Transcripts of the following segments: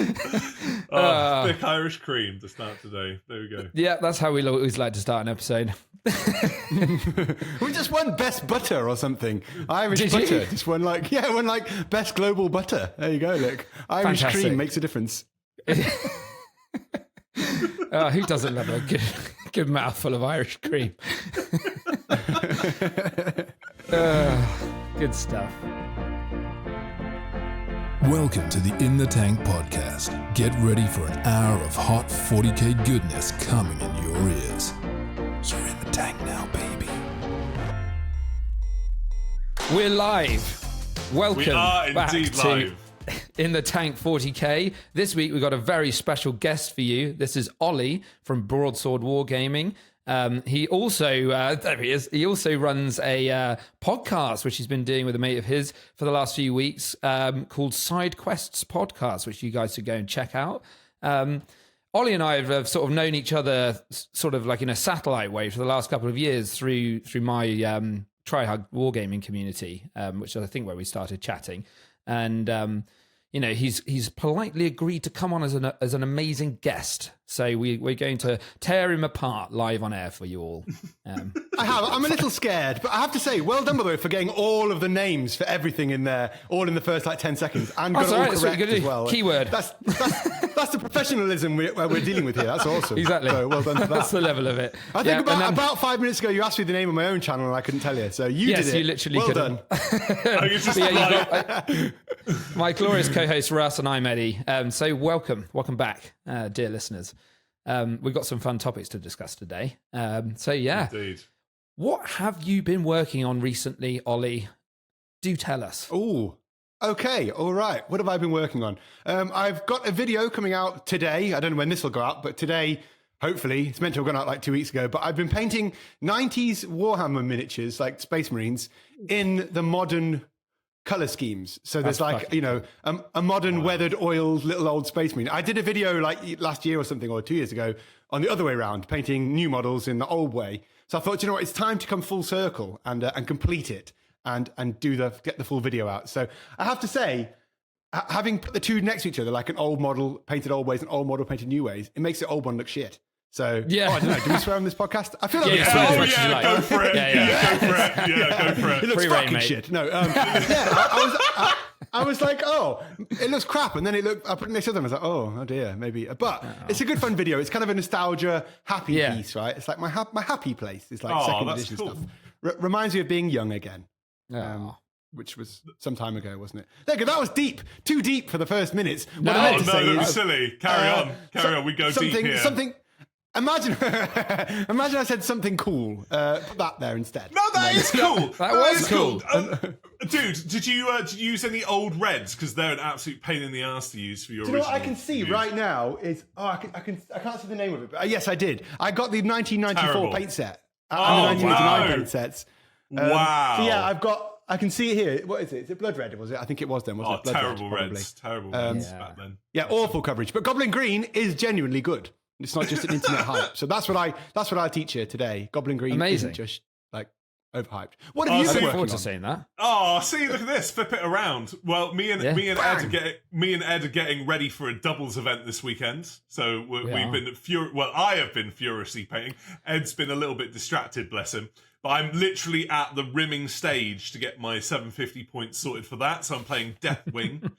Thick Irish cream to start today. There we go. Yeah, that's how we always like to start an episode. We just won best butter or something. Irish Did butter. you? Just won like best global butter. There you go. Look, Irish Fantastic. cream makes a difference. Who doesn't love a good mouthful of Irish cream? Good stuff. Welcome to the In the Tank podcast. Get ready for an hour of hot 40K goodness coming in your ears. You're in the tank now, baby. We're live. Welcome We are back indeed to live. In the Tank 40K. This week we've got a very special guest for you. This is Olly from Broadsword Wargaming. He also, there he is. He also runs a podcast, which he's been doing with a mate of his for the last few weeks, called Side Quests Podcast, which you guys should go and check out. Olly and I have sort of known each other sort of like in a satellite way for the last couple of years through my Tryhard Wargaming community, which I think where we started chatting. And you know, he's politely agreed to come on as an amazing guest. So we're going to tear him apart live on air for you all. I'm a little scared, but I have to say, well done by the way for getting all of the names for everything in there, all in the first like 10 seconds, and got it all correct as well. Keyword. That's the professionalism we're dealing with here. That's awesome. Exactly. So well done for that. That's the level of it. I think about 5 minutes ago, you asked me the name of my own channel, and I couldn't tell you. So you did it. You literally well couldn't. done. You just My glorious co-host Russ and I'm Eddie. So welcome back, dear listeners. We've got some fun topics to discuss today. Indeed. What have you been working on recently, Olly? Do tell us. Oh, okay, all right. What have I been working on? I've got a video coming out today. I don't know when this will go out, but today, hopefully, it's meant to have gone out like 2 weeks ago. But I've been painting 90s Warhammer miniatures, like Space Marines, in the modern color schemes. So there's a modern weathered oiled little old Space Marine. I did a video like last year or something, or 2 years ago, on the other way around, painting new models in the old way. So I thought, you know what, it's time to come full circle and complete it and get the full video out. So I have to say, having put the two next to each other, like an old model painted old ways and old model painted new ways, it makes the old one look shit. So, yeah. I don't know. Do we swear on this podcast? I feel like Yeah, swear as much as you yeah, like. go for it. Yeah. Go for it. Yeah, go for It it. looks Free reign, fucking mate. shit. No, I was like, oh, it looks crap. And then I put it next to them. I was like, oh dear, maybe. But it's a good fun video. It's kind of a nostalgia happy piece, right? It's like my happy place. It's like second that's edition cool. stuff. Reminds me of being young again. Oh. Which was some time ago, wasn't it? There you go. That was deep. Too deep for the first minutes. What No, I meant to No, say that was is, silly. Carry on. We go deep here. Imagine I said something cool. Put that there instead. No, that is cool. That was cool. Dude, did you use any old reds? Because they're an absolute pain in the ass to use for your Do you know original. what I can see use. right now is I can't see the name of it, but yes, I did. I got the 1994 Terrible. paint set Oh, and the 1989 wow. paint sets. Wow. So yeah, I can see it here. What is it? Is it blood red? Was it? I think it was then. Wasn't Oh, it? Blood terrible red, probably. reds. Terrible reds back then. Yeah, awful coverage. But Goblin Green is genuinely good. It's not just an internet hype. So that's what I teach here today. Goblin Green Amazing. isn't just like overhyped. What have you I been look working forward to on? seeing that. Oh, see, look at this. Flip it around. Well, me and Ed are getting ready for a doubles event this weekend. So we've been I have been furiously painting. Ed's been a little bit distracted, bless him. But I'm literally at the rimming stage to get my 750 points sorted for that. So I'm playing Deathwing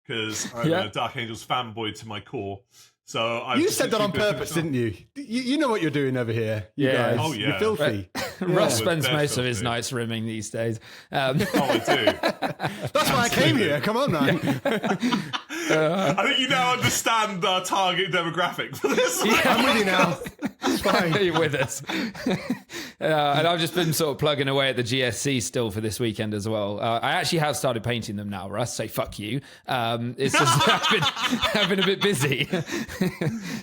because I'm a Dark Angels fanboy to my core. So You said that on purpose, didn't you? You know what you're doing over here, you Yeah. guys. Oh, yeah. You're filthy. Russ spends They're most of his filthy. nights rimming these days. Oh, I do. That's why I came here. Come on, man. I think you now understand our target demographic for this. I'm with you now. It's fine. You're with us. And I've just been sort of plugging away at the GSC still for this weekend as well. I actually have started painting them now, Russ, so fuck you. It's just I've been a bit busy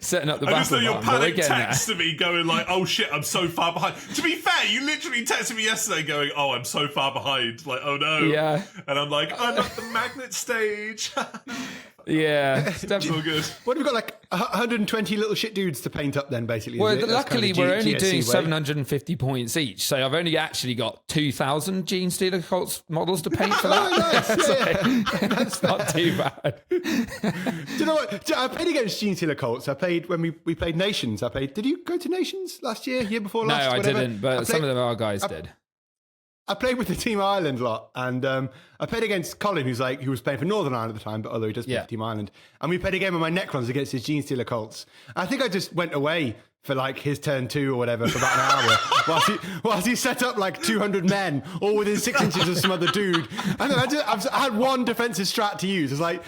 setting up the I just know battle your barn, but we're panic getting there. text to me going like, oh shit, I'm so far behind. To be fair, you literally texted me yesterday going, oh, I'm so far behind. Like, oh no. Yeah. And I'm like, I'm at the magnet stage. Yeah, It's all good. What have we got, like 120 little shit dudes to paint up then, basically? well, is it? That's luckily kind of we're only GSC doing way. 750 points each, so I've only actually got 2,000 Gene Stealer Colts models to paint for that. Oh, nice. That's not too bad. Do you know what? I played against Gene Stealer Colts. I played when we played Nations. Did you go to Nations last year? Year before last? No, whatever? I didn't, but some of our guys did. I played with the Team Ireland lot, and I played against Colin, who was playing for Northern Ireland at the time, but although he does play for Team Ireland. And we played a game of my Necrons against his Gene Stealer Colts. I think I just went away for like his turn 2 or whatever for about an hour whilst he set up like 200 men all within 6 inches of some other dude. And then I had one defensive strat to use. It's like,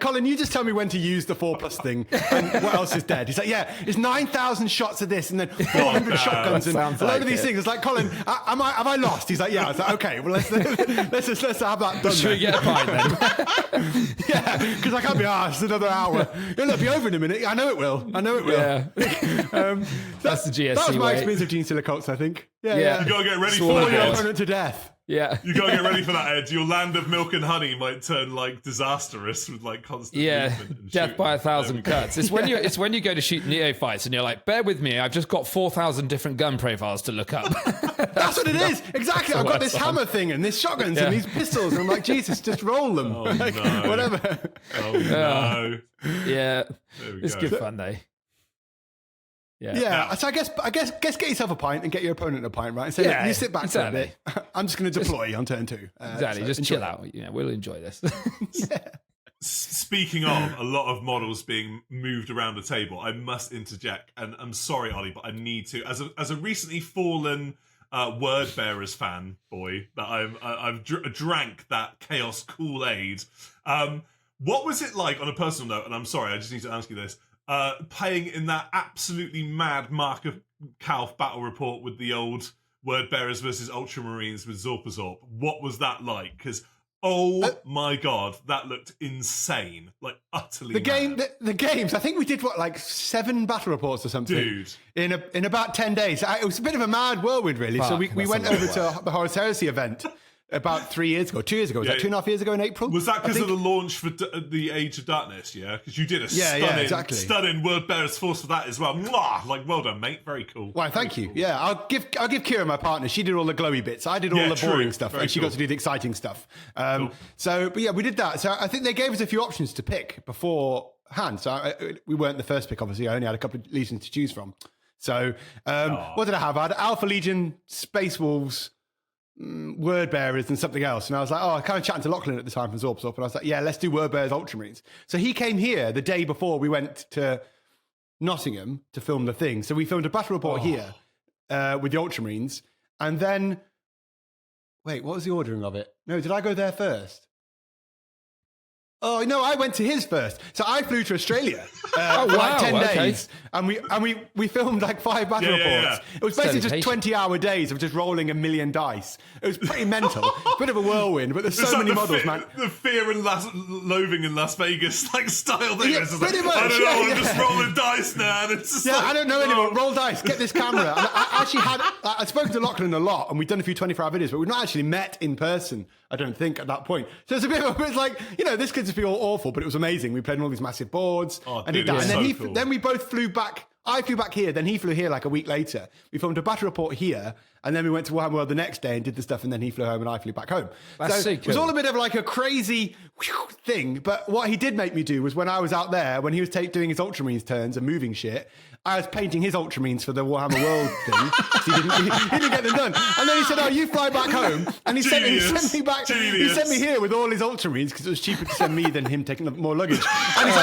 Colin, you just tell me when to use the 4+ thing and what else is dead. He's like, yeah, it's 9,000 shots of this and then 400 shotguns and a load of these things. It's like, Colin, have I lost? He's like, yeah. I was like, okay, well let's have that done. Should we get a pint then? Yeah, because I can't be arsed another hour. It'll be over in a minute. I know it will. Yeah. That's the GSC That was my way. experience of Gene Stealer Colts, I think. Yeah. You got to get ready Sword for Your that, Ed. opponent to death. Yeah. You got to get ready for that, Ed. Your land of milk and honey might turn like disastrous with like constant movement and death shooting. by 1,000 cuts. It's when you go to shoot neophytes and you're like, bear with me, I've just got 4,000 different gun profiles to look up. That's what it is. Exactly. I've got this hammer thing and this shotguns and these pistols. And I'm like, Jesus, just roll them. Oh, Like, no. whatever. Oh no! Yeah, There we it's go. good fun though. Yeah. Yeah. So I guess get yourself a pint and get your opponent a pint, right? And say, Yeah, look, you sit back exactly. for a bit. I'm just going to deploy on turn 2. Exactly. So Just enjoy chill it. out. Yeah, we'll enjoy this. Speaking of a lot of models being moved around the table, I must interject, and I'm sorry, Ollie, but I need to. As a recently fallen Word Bearers fan boy, that I've drank that Chaos Kool-Aid. What was it like on a personal note? And I'm sorry, I just need to ask you this. Playing in that absolutely mad Mark of Calf battle report with the old Word Bearers versus Ultramarines with Zorpazorp. What was that like? Because my god, that looked insane, like utterly. The games. I think we did like 7 battle reports or something, Dude. in about 10 days. It was a bit of a mad whirlwind, really. So we that's went a lot over of to the Horus Heresy event about 2 years ago. Was that 2.5 years ago in April? Was that because of the launch for the Age of Darkness? Yeah, because you did a stunning Word Bearers force for that as well. Mwah! Like, well done, mate. Very cool. Well, thank you. Yeah, I'll give Ciara, my partner. She did all the glowy bits. I did all the boring stuff, Very and she cool. got to do the exciting stuff. Cool. So, but yeah, we did that. So I think they gave us a few options to pick beforehand. So we weren't the first pick, obviously. I only had a couple of legions to choose from. So what did I have? I had Alpha Legion, Space Wolves, Word Bearers, and something else. And I was like, I was kind of chatting to Lachlan at the time from Zorpazorp, and I was like, yeah, let's do Word Bearers Ultramarines. So he came here the day before we went to Nottingham to film the thing. So we filmed a battle report here with the Ultramarines. And then, wait, what was the ordering of it? No, did I go there first? Oh, no, I went to his first. So I flew to Australia for like 10 days. And we filmed like 5 battle reports. Yeah. It was basically just Dedication. 20-hour days of just rolling a million dice. It was pretty mental. Bit of a whirlwind, but there's so It's like many models, man. The fear and loathing in Las Vegas like style thing. Yeah, It's just pretty like, much, I don't know, yeah, I'm just rolling dice now. And it's just Yeah, like, I don't know anymore. Roll dice, get this camera. And I actually I'd spoken to Lachlan a lot, and we'd done a few 24-hour videos, but we've not actually met in person, I don't think, at that point. So it's a bit of it's like, this could just be all awful, but it was amazing. We played on all these massive boards and dude, did that. it And was then so cool. then we both flew back. I flew back here, then he flew here like a week later. We filmed a battle report here, and then we went to Warhammer World the next day and did the stuff, and then he flew home and I flew back home. That's so it was cool. all a bit of like a crazy thing, but what he did make me do was when I was out there, when he was doing his Ultramarines turns and moving shit, I was painting his Ultramarines for the Warhammer World thing. So he didn't get them done. And then he said, you fly back home. And he sent me back. Genius. He sent me here with all his Ultramarines because it was cheaper to send me than him taking more luggage. And he's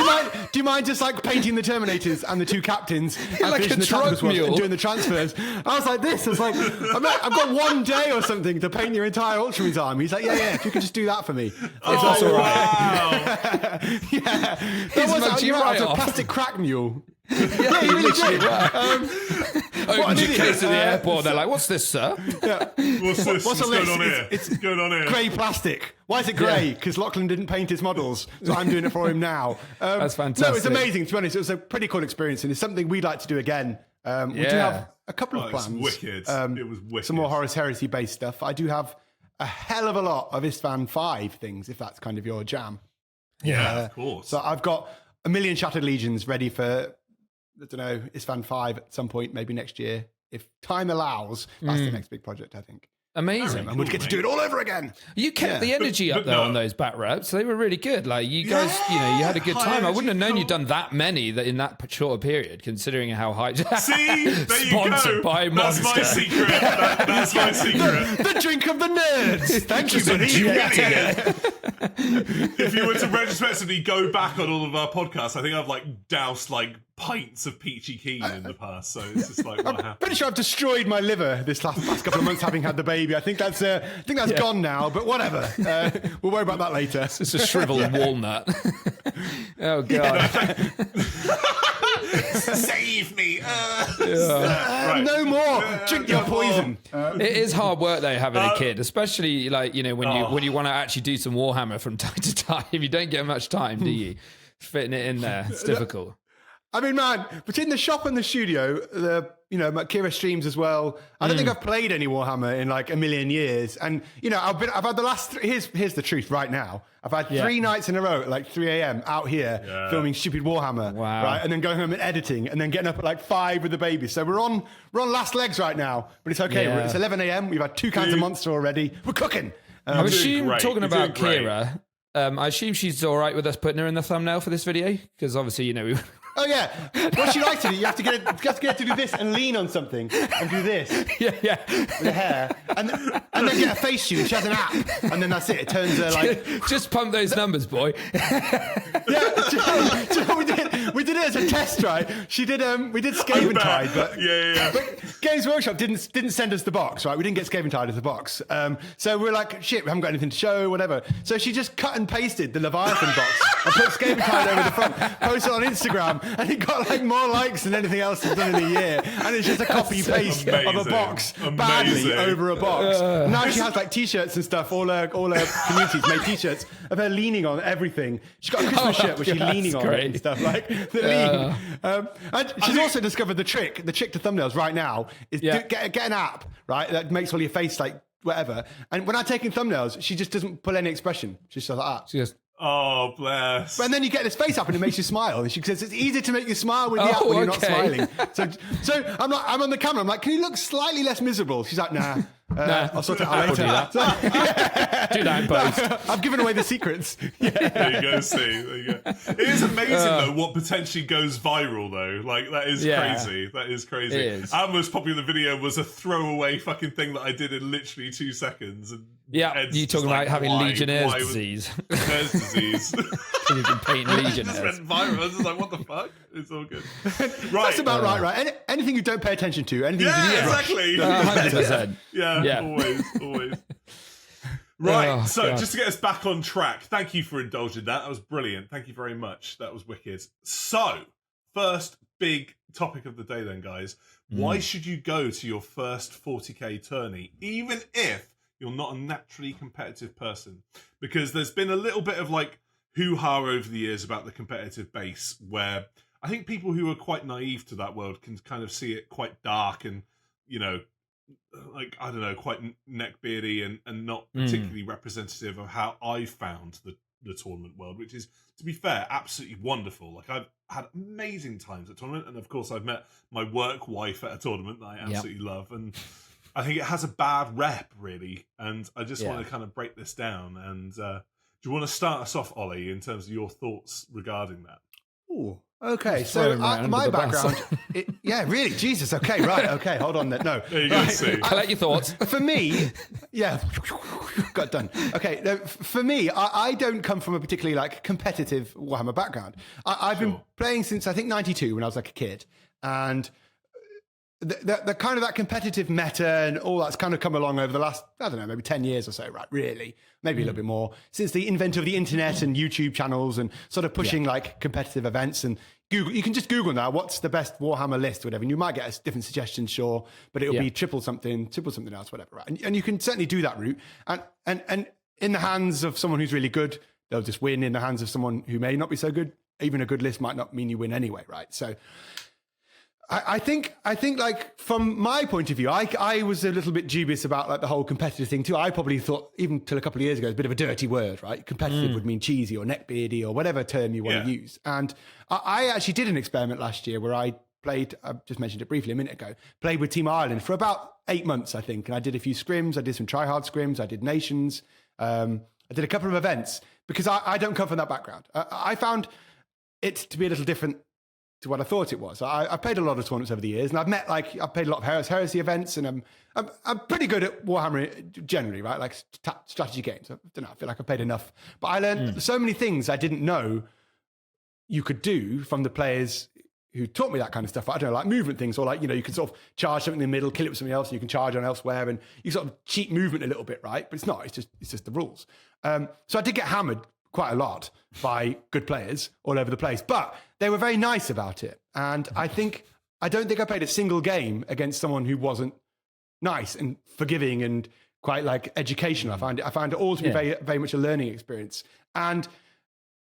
like, do you mind just like painting the Terminators and the 2 captains and Like finishing a the tactical drug squads mule. and doing the transfers? I was like this. I was like, I've got 1 day or something to paint your entire Ultramarines army. He's like, yeah, if you could just do that for me. Oh, all wow. Yeah. He's That much was a write-off. plastic crack mule. Yeah, you literally were. What Opened an your idiot. case at the airport. They're like, "What's this, sir?" What's this? What's on going this? on here? It's What's going on here? grey plastic. Why is it grey? Because Lachlan didn't paint his models, so I'm doing it for him now. That's No, it's fantastic. amazing, to be honest. It was a pretty cool experience, and it's something we'd like to do again. We do have a couple of it was plans. wicked. It was wicked. Some more Horus Heresy-based stuff. I do have a hell of a lot of Istvan 5 things, if that's kind of your jam. Yeah, of course. So I've got a million Shattered Legions ready for, I don't know, Isfan 5 at some point, maybe next year. If time allows, that's the next big project, I think. Amazing. And we'd get to do it all over again. You kept the energy up there on those back reps. They were really good. Like you guys, you had a good time. I wouldn't have known you'd done that many in that shorter period, considering how high. See, there you go. Sponsored by That's Monster. my secret. That's my secret. The drink of the nerds. Thank you, buddy. If you were to retrospectively go back on all of our podcasts, I think I've doused pints of peachy keen in the past. So it's just what happened. Pretty sure I've destroyed my liver this last couple of months having had the baby. I think that's gone now, but whatever. We'll worry about that later. It's a shriveled walnut. Oh god! Save me! Right. No more. Drink your poison. It is hard work though having a kid, especially when you want to actually do some Warhammer from time to time. You don't get much time, do you? Fitting it in there, it's difficult. I mean, man, between the shop and the studio, my Ciara streams as well. I don't think I've played any Warhammer in a million years. And, I've had the last, here's the truth right now. I've had 3 nights in a row at 3 a.m. out here filming stupid Warhammer. Wow. Right. And then going home and editing and then getting up at 5 with the baby. So we're on last legs right now, but it's okay. Yeah. It's 11 a.m. We've had 2 cans of Monster already. We're cooking. I assume, great. talking You're about doing great. Ciara, I assume she's all right with us putting her in the thumbnail for this video? Because obviously, we... Oh, yeah. What she likes to do, you have to get her to do this and lean on something and do this. Yeah. With her hair. And then get a face tune. She has an app. And then that's it. It turns her Just pump those numbers, boy. Yeah. We did it as a test, right? We did Scaventide, but But Games Workshop didn't send us the box, right? We didn't get Scaventide as the box. So we're like, shit, we haven't got anything to show, whatever. So she just cut and pasted the Leviathan box and put Scaventide over the front, posted it on Instagram, and it got more likes than anything else it's done in a year. And it's just a copy paste of a box badly over a box. Now she has t-shirts and stuff. All her communities make t-shirts of her leaning on everything. She's got a Christmas shirt where she's leaning on it and stuff the lean. And she's also discovered the trick to thumbnails right now is get an app, right, that makes all your face whatever. And when I'm taking thumbnails, she just doesn't pull any expression. She's just like that. She goes, oh, bless. And then you get this face up and it makes you smile. And she says, it's easier to make you smile with the app when you're not smiling. So I'm on the camera. I'm like, can you look slightly less miserable? She's like, nah. I'll sort it out later. Do that. Do that in post. I've given away the secrets. There you go, see. There you go. It is amazing, though, what potentially goes viral, though. That is crazy. That is crazy. It is. Our most popular video was a throwaway fucking thing that I did in literally 2 seconds. And you talking about having Legionnaire's disease. Legionnaire's disease. You can paint It Legionnaires. just went viral. I was just like, what the fuck? It's all good. Right. That's about right? Anything you don't pay attention to, anything you just brush. exactly. 100%. Yeah, always. Right, Oh, so God. just to get us back on track, thank you for indulging that. That was brilliant. Thank you very much. That was wicked. So, first big topic of the day then, guys. Why should you go to your first 40k tourney, even if you're not a naturally competitive person? Because there's been a little bit of hoo-ha over the years about the competitive base, where I think people who are quite naive to that world can kind of see it quite dark and, I don't know, quite neckbeardy and not particularly representative of how I found the tournament world, which is, to be fair, absolutely wonderful. I've had amazing times at tournament, and of course I've met my work wife at a tournament that I absolutely love, and I think it has a bad rep, really, and I just want to kind of break this down. And do you want to start us off, Ollie, in terms of your thoughts regarding that? Ooh. Okay, so my background, really, Jesus. Okay, right. Okay, hold on. No, there you go. See. Collect your thoughts. For me, got done. Okay, for me, I don't come from a particularly competitive Warhammer background. I've been playing since I think '92 when I was a kid, and the kind of that competitive meta and all that's kind of come along over the last, I don't know, maybe 10 years or so, right? Really, maybe a little bit more, since the invent of the internet and YouTube channels and sort of pushing competitive events. And Google, you can just Google now, what's the best Warhammer list, whatever, and you might get a different suggestions, sure, but it'll be triple something else, whatever, right? And you can certainly do that route. And in the hands of someone who's really good, they'll just win. In the hands of someone who may not be so good, even a good list might not mean you win anyway, right? So I think like from my point of view, I was a little bit dubious about like the whole competitive thing too. I probably thought even till a couple of years ago, it's a bit of a dirty word, right? Competitive would mean cheesy or neckbeardy or whatever term you want to use. And I actually did an experiment last year where I played, I just mentioned it briefly a minute ago, played with Team Ireland for about 8 months, I think. And I did a few scrims. I did some try-hard scrims. I did nations. I did a couple of events because I don't come from that background. I found it to be a little different to what I thought it was. I played a lot of tournaments over the years, and I've played a lot of heresy events, and I'm pretty good at Warhammer generally, right? Like strategy games. I don't know. I feel like I played enough, but I learned so many things I didn't know you could do from the players who taught me that kind of stuff. I don't know, like movement things, or like, you can sort of charge something in the middle, kill it with something else, and you can charge on elsewhere, and you sort of cheat movement a little bit, right? But it's not. It's just the rules. So I did get hammered quite a lot by good players all over the place, but they were very nice about it. And I don't think I played a single game against someone who wasn't nice and forgiving and quite like educational. I found it all to be very, very much a learning experience. And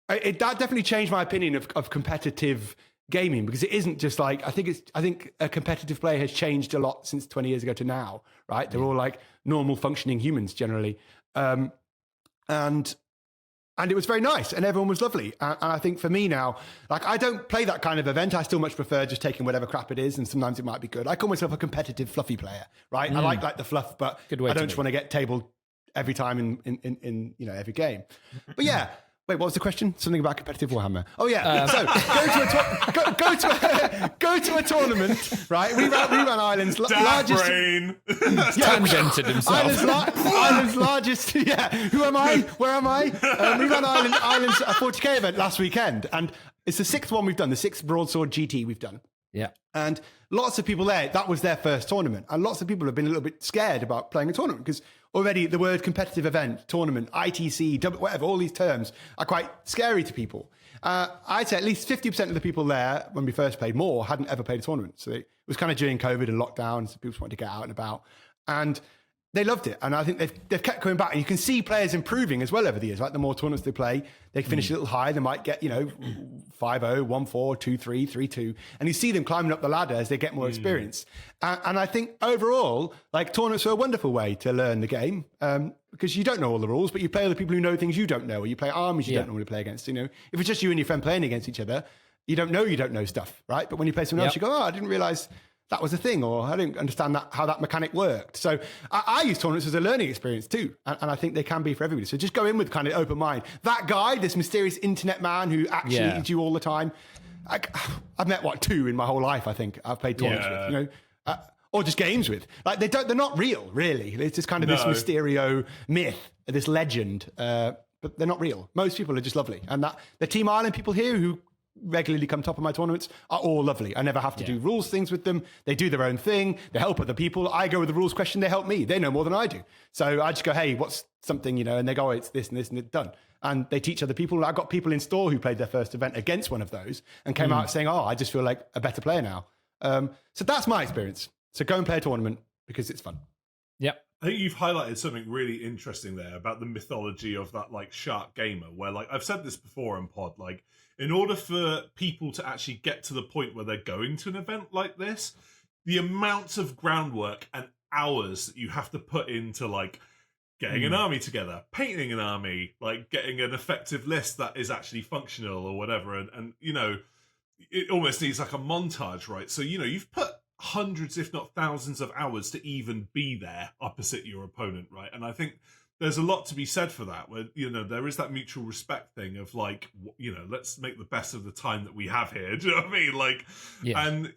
that definitely changed my opinion of competitive gaming, because it isn't just like, I think a competitive player has changed a lot since 20 years ago to now, right? They're all like normal functioning humans generally. And it was very nice, and everyone was lovely. And I think for me now, like, I don't play that kind of event. I still much prefer just taking whatever crap it is, and sometimes it might be good. I call myself a competitive fluffy player, right? I like the fluff, but I don't just want to get tabled every time in every game. But yeah. Wait, what was the question? Something about competitive Warhammer. Oh yeah. So go to a tournament, right? We ran Ireland's largest. Brain. Tangented himself. Ireland's largest. Yeah. Who am I? Where am I? We ran Ireland's 40K event last weekend, and it's the 6th one we've done. The 6th Broadsword GT we've done. Yeah. And lots of people there, that was their first tournament. And lots of people have been a little bit scared about playing a tournament because already the word competitive event, tournament, ITC, whatever, all these terms are quite scary to people. I'd say at least 50% of the people there, when we first played, more hadn't ever played a tournament. So it was kind of during COVID and lockdown, so people just wanted to get out and about. And they loved it. And I think they've kept coming back. And you can see players improving as well over the years, right? The more tournaments they play, they finish a little higher. They might get, 5-0, 1-4, 2-3, 3-2. And you see them climbing up the ladder as they get more experience. And I think overall, like, tournaments are a wonderful way to learn the game, because you don't know all the rules, but you play with the people who know things you don't know, or you play armies you don't normally play against. If it's just you and your friend playing against each other, you don't know stuff, right? But when you play someone else, you go, I didn't realize that was a thing, or I didn't understand how that mechanic worked. So I use tournaments as a learning experience too. And I think they can be for everybody. So just go in with kind of open mind. That guy, this mysterious internet man who actually eats you all the time, I've met, 2 in my whole life, I think, I've played tournaments with, or just games with. Like, they're not real, really. It's just kind of this Mysterio myth, this legend, but they're not real. Most people are just lovely. And the Team Ireland people here who regularly come top of my tournaments are all lovely. I never have to do rules things with them. They do their own thing. They help other people. I go with the rules question. They help me. They know more than I do. So I just go, hey, what's something, and they go, it's this and this and it's done. And they teach other people. I've got people in store who played their first event against one of those and came out saying, I just feel like a better player now. So that's my experience. So go and play a tournament because it's fun. Yep. I think you've highlighted something really interesting there about the mythology of that, like, shark gamer, where, like, I've said this before on pod, like, in order for people to actually get to the point where they're going to an event like this, the amount of groundwork and hours that you have to put into, like, getting an army together, painting an army, like, getting an effective list that is actually functional or whatever, and it almost needs like a montage, right? So, you've put hundreds, if not thousands of hours to even be there opposite your opponent, right? And I think there's a lot to be said for that, where, there is that mutual respect thing of, like, let's make the best of the time that we have here. Do you know what I mean? Like, and,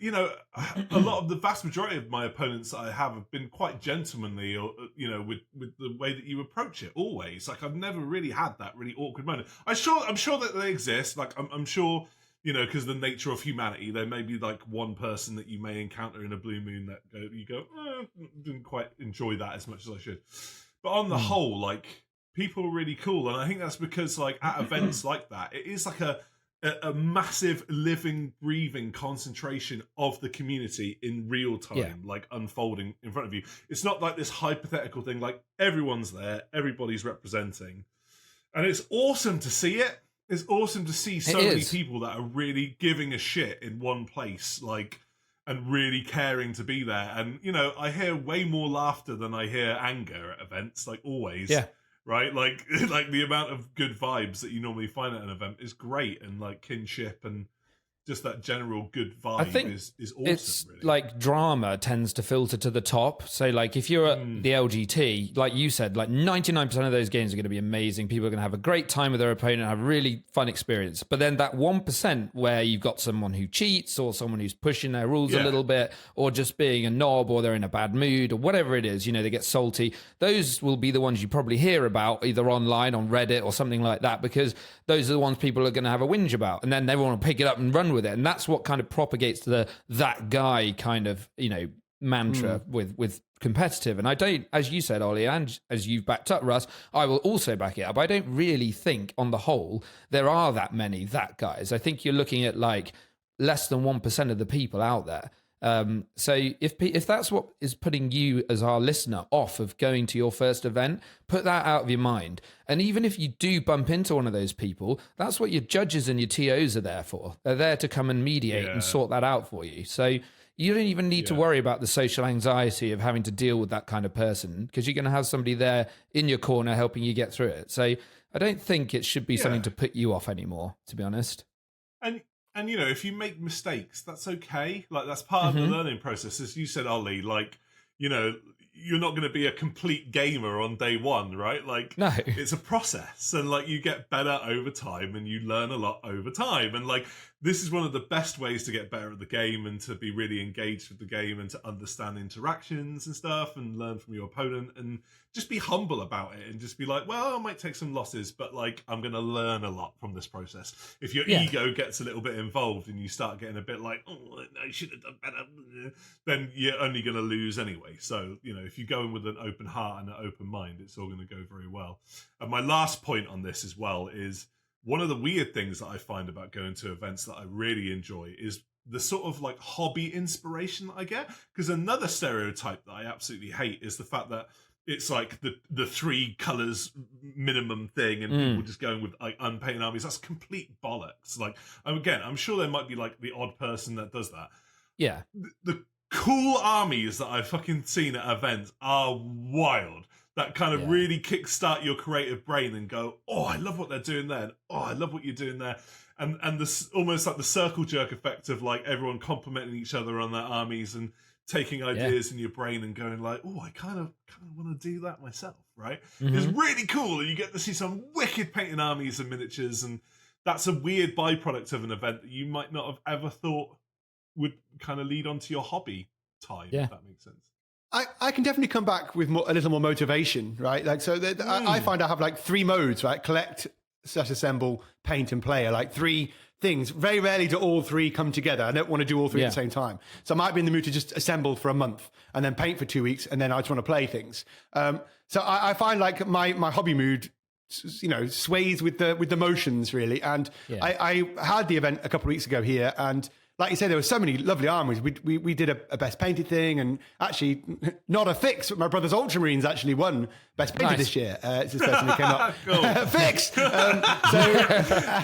a lot of the vast majority of my opponents that I have been quite gentlemanly, or, with the way that you approach it always. Like, I've never really had that really awkward moment. I'm sure that they exist. Like, I'm sure, because the nature of humanity, there may be, like, one person that you may encounter in a blue moon that you go, didn't quite enjoy that as much as I should. But on the whole, like, people are really cool. And I think that's because, like, at events like that, it is like a massive living, breathing concentration of the community in real time, like, unfolding in front of you. It's not like this hypothetical thing, like, everyone's there, everybody's representing. And it's awesome to see it. It's awesome to see so many people that are really giving a shit in one place, like, and really caring to be there. And, you know, I hear way more laughter than I hear anger at events, like always. Yeah. Right? Like the amount of good vibes that you normally find at an event is great, and like kinship and just that general good vibe I think is awesome. It's really. like drama tends to filter to the top. So like if you're at the LGT, like you said, like 99% of those games are going to be amazing. People are going to have a great time with their opponent, have a really fun experience. But then that 1% where you've got someone who cheats or someone who's pushing their rules a little bit or just being a knob or they're in a bad mood or whatever it is, you know, they get salty. Those will be the ones you probably hear about either online, on Reddit or something like that, because those are the ones people are going to have a whinge about. And then they want to pick it up and run with it. And that's what kind of propagates to that guy kind of, you know, mantra with competitive. And I don't, as you said, Ollie, and as you've backed up, Russ, I will also back it up. I don't really think on the whole there are that many that guys. I think you're looking at like less than 1% of the people out there. So if that's what is putting you as our listener off of going to your first event, put that out of your mind. And even if you do bump into one of those people, that's what your judges and your TOs are there for. They're there to come and mediate and sort that out for you. So you don't even need to worry about the social anxiety of having to deal with that kind of person, because you're going to have somebody there in your corner helping you get through it. So I don't think it should be something to put you off anymore, to be honest. And, you know, if you make mistakes, that's okay. Like, that's part of the learning process. As you said, Ollie, like, you know, you're not going to be a complete gamer on day one, right? Like, no. It's a process. And, like, you get better over time and you learn a lot over time. And, like, this is one of the best ways to get better at the game and to be really engaged with the game and to understand interactions and stuff and learn from your opponent and just be humble about it and just be like, well, I might take some losses, but like I'm going to learn a lot from this process. If your ego gets a little bit involved and you start getting a bit like, oh, I should have done better, then you're only going to lose anyway. So, you know, if you go in with an open heart and an open mind, it's all going to go very well. And my last point on this as well is one of the weird things that I find about going to events that I really enjoy is the sort of like hobby inspiration that I get. Because another stereotype that I absolutely hate is the fact that it's like the 3 colors minimum thing and people just going with like unpainted armies. That's complete bollocks. Like, again, I'm sure there might be like the odd person that does that. Yeah. The cool armies that I've fucking seen at events are wild. That kind of really kickstart your creative brain and go, oh, I love what they're doing there. And, oh, I love what you're doing there. And this almost like the circle jerk effect of like everyone complimenting each other on their armies and taking ideas in your brain and going like, oh, I kind of want to do that myself, right? It's really cool. And you get to see some wicked painted armies and miniatures. And that's a weird byproduct of an event that you might not have ever thought would kind of lead onto your hobby time, if that makes sense. I can definitely come back with a little more motivation, right? Like, so I find I have like 3 modes, right? Collect, assemble, paint, and play are like 3 things. Very rarely do all 3 come together. I don't want to do all 3 at the same time. So I might be in the mood to just assemble for a month and then paint for 2 weeks, and then I just want to play things. So I find like my hobby mood, you know, sways with the motions really. And I had the event a couple of weeks ago here, and like you said, there were so many lovely armies. We did a best painted thing, and actually not a fix, but my brother's Ultramarines actually won best painted this year. It's his first time he came up. Fix!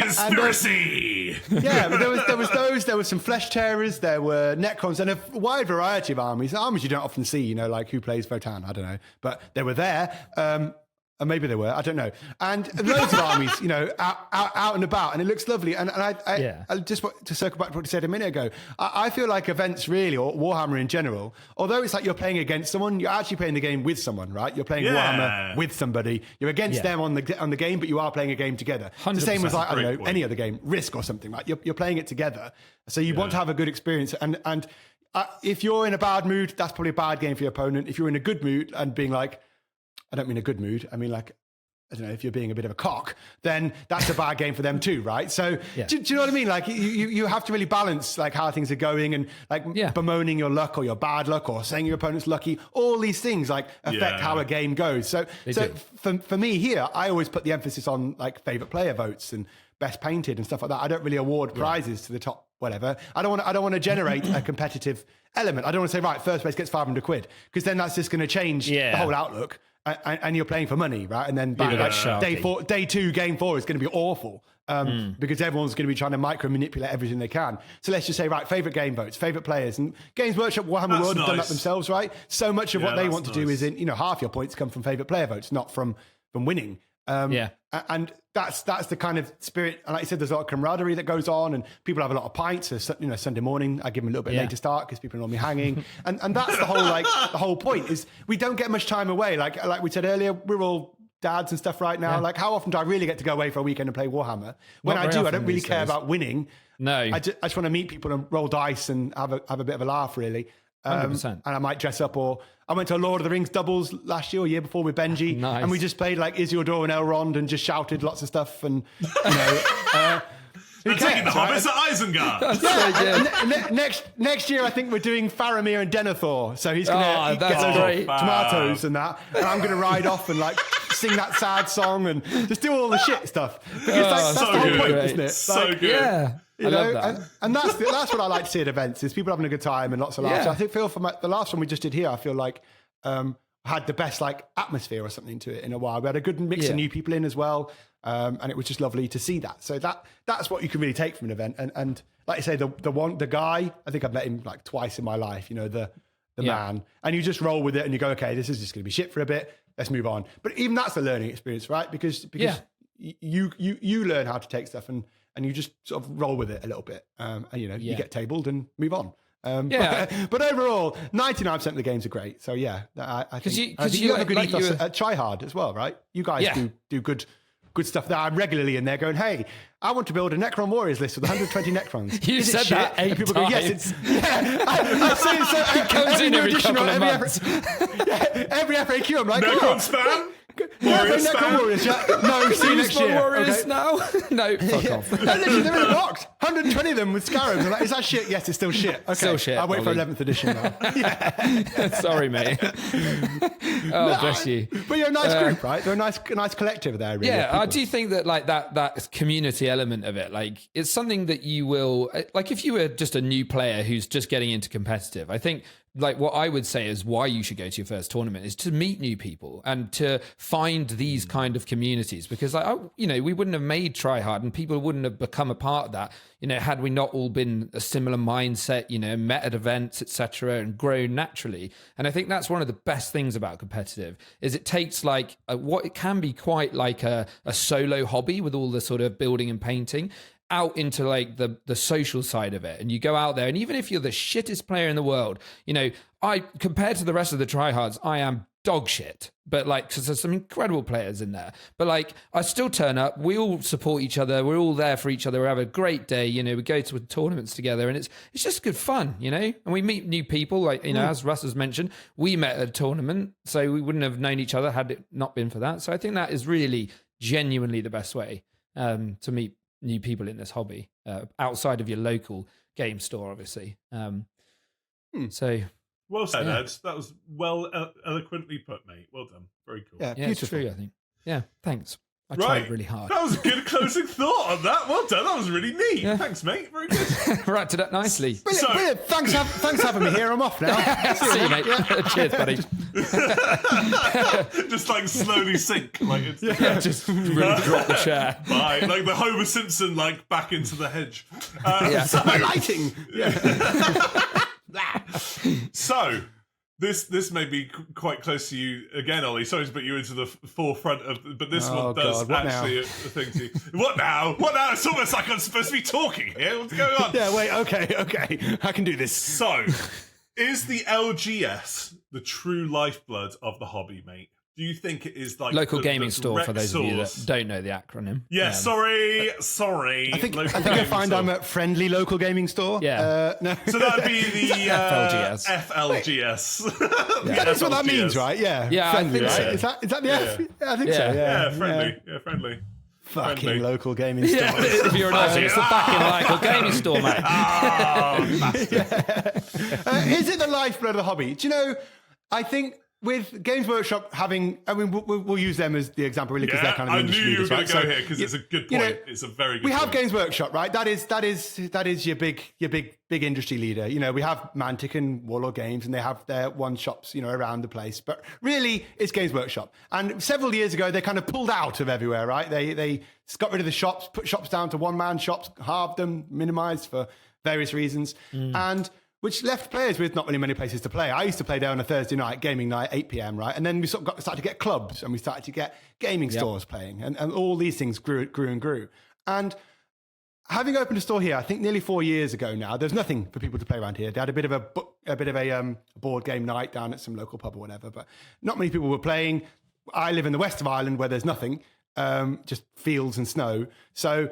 Conspiracy! But there was some Flesh Tearers, there were Necrons, and a wide variety of armies you don't often see, you know, like who plays Votan, I don't know. But they were there. And maybe they were, I don't know. And loads of armies, you know, out and about, and it looks lovely. And I just want to circle back to what you said a minute ago. I feel like events really, or Warhammer in general, although it's like you're playing against someone, you're actually playing the game with someone, right? You're playing Warhammer with somebody. You're against them on the game, but you are playing a game together. It's the same as like, I don't know, any other game, Risk or something, right? You're playing it together. So you want to have a good experience. And if you're in a bad mood, that's probably a bad game for your opponent. If you're in a good mood and being like, I don't mean a good mood. I mean, like, I don't know, if you're being a bit of a cock, then that's a bad game for them too, right? So do you know what I mean? Like, you have to really balance like how things are going and like bemoaning your luck or your bad luck or saying your opponent's lucky. All these things like affect how a game goes. So for me here, I always put the emphasis on like favorite player votes and best painted and stuff like that. I don't really award prizes to the top whatever. I don't want to generate a competitive element. I don't want to say, right, first place gets 500 quid, because then that's just going to change the whole outlook. and you're playing for money, right? And then day 2, game 4 is going to be awful because everyone's going to be trying to micro manipulate everything they can. So let's just say, right, favorite game votes, favorite players, and Games Workshop Warhammer World have done that themselves, right? So much of what they want to do is half your points come from favorite player votes, not from winning. And that's the kind of spirit. And like you said, there's a lot of camaraderie that goes on, and people have a lot of pints. So, Sunday morning, I give them a little bit later start because people are normally hanging, and that's the whole point is we don't get much time away. Like we said earlier, we're all dads and stuff right now. Like, how often do I really get to go away for a weekend and play Warhammer? When I do, I don't really care about winning. No, I just want to meet people and roll dice and have a bit of a laugh, really. 100%. And I might dress up, or I went to a Lord of the Rings doubles last year or year before with Benji, and we just played like Isildur and Elrond and just shouted lots of stuff, and They're taking the hobbits at Isengard. Next year, I think we're doing Faramir and Denethor, so he's going to get those tomatoes and that, and I'm going to ride off and like sing that sad song and just do all the shit stuff because that's the whole point, isn't it? So good. Yeah. You know, and that's what I like to see at events is people having a good time and lots of laughs. I feel for the last one we just did here, I feel like had the best like atmosphere or something to it in a while. We had a good mix of new people in as well, and it was just lovely to see that. So that's what you can really take from an event. And like you say, the guy, I think I've met him like twice in my life. You know, the man, and you just roll with it and you go, okay, this is just going to be shit for a bit. Let's move on. But even that's a learning experience, right? Because you learn how to take stuff and you just sort of roll with it a little bit. And you get tabled and move on. But overall, 99% of the games are great. So I think you have a good ethos at Try Hard as well, right? You guys do good stuff there. I'm regularly in there going, hey, I want to build a Necron Warriors list with 120 Necrons. You said that 8 people times. Go, yes, it's... I say it so, it comes in every couple of months. Every FAQ, I'm like, Necron spam? Warriors Necron Warriors, No, see you next year. Warriors now? No, fuck off. Literally, they're in a box. 120 of them with scarabs. I'm like, is that shit? Yes, it's still shit. Okay. Still shit. I'll wait for 11th edition now. Sorry, mate. Bless you. But you're a nice group, right? They're a nice collective there, really. Yeah, I do think that like that community element of it, like it's something that you will, like if you were just a new player who's just getting into competitive, I think like what I would say is why you should go to your first tournament is to meet new people and to find these kind of communities, because like, we wouldn't have made Try Hard and people wouldn't have become a part of that, had we not all been a similar mindset, met at events, etc., and grown naturally. And I think that's one of the best things about competitive is it takes like what it can be quite like a solo hobby with all the sort of building and painting out into like the social side of it, and you go out there, and even if you're the shittest player in the world, I compared to the rest of the tryhards, I am dog shit, but like because there's some incredible players in there, but like I still turn up, we all support each other, we're all there for each other, we have a great day, we go to tournaments together, and it's just good fun, and we meet new people, like as Russ has mentioned, we met at a tournament, so we wouldn't have known each other had it not been for that. So I think that is really genuinely the best way to meet new people in this hobby outside of your local game store, obviously. So well said, Ed. That was well eloquently put, mate. Well done. Very cool. Yeah, it's true, I think. Yeah, thanks. I tried really hard. That was a good closing thought on that. Well done. That was really neat. Yeah. Thanks, mate. Very good. Wrapped it up nicely. Brilliant. Thanks for having me here. I'm off now. See you, mate. Cheers, buddy. Just like slowly sink. Like it's, just really drop the chair. Bye. Like the Homer Simpson, like back into the hedge. Lighting. So, this may be quite close to you again, Ollie. Sorry to put you into the forefront of, but this one does actually a thing to you. What now? What now? It's almost like I'm supposed to be talking here. What's going on? Yeah, wait, okay. I can do this. So, is the LGS the true lifeblood of the hobby, mate? Do you think it is like local gaming store for those of you that don't know the acronym? Yeah, sorry. I think I find I'm at friendly local gaming store. Yeah, no. So that'd be the FLGS. FLGS. That's what that means, right? Yeah, I think friendly, right? so. Is that the F? I think so. Yeah, friendly. Yeah, friendly. Fucking friendly. Local gaming store. If you're an Aussie, it's the fucking local gaming store, mate. Is it the lifeblood of the hobby? Do you know? I think with Games Workshop having, I mean, we'll use them as the example really because they're kind of the I knew industry you were leaders, going to right? go here because it's a good point. It's a very good we point. have Games Workshop, right? That is your big industry leader. You know, we have Mantic and Warlord Games, and they have their one shops, you know, around the place. But really, it's Games Workshop. And several years ago, they kind of pulled out of everywhere, right? They got rid of the shops, put shops down to one-man shops, halved them, minimized for various reasons, and which left players with not really many places to play. I used to play there on a Thursday night, gaming night, 8 p.m., right? And then we sort of started to get clubs, and we started to get gaming stores playing, and all these things grew and grew. And having opened a store here, I think nearly 4 years ago now, there's nothing for people to play around here. They had a bit of a board game night down at some local pub or whatever, but not many people were playing. I live in the west of Ireland where there's nothing. Just fields and snow. So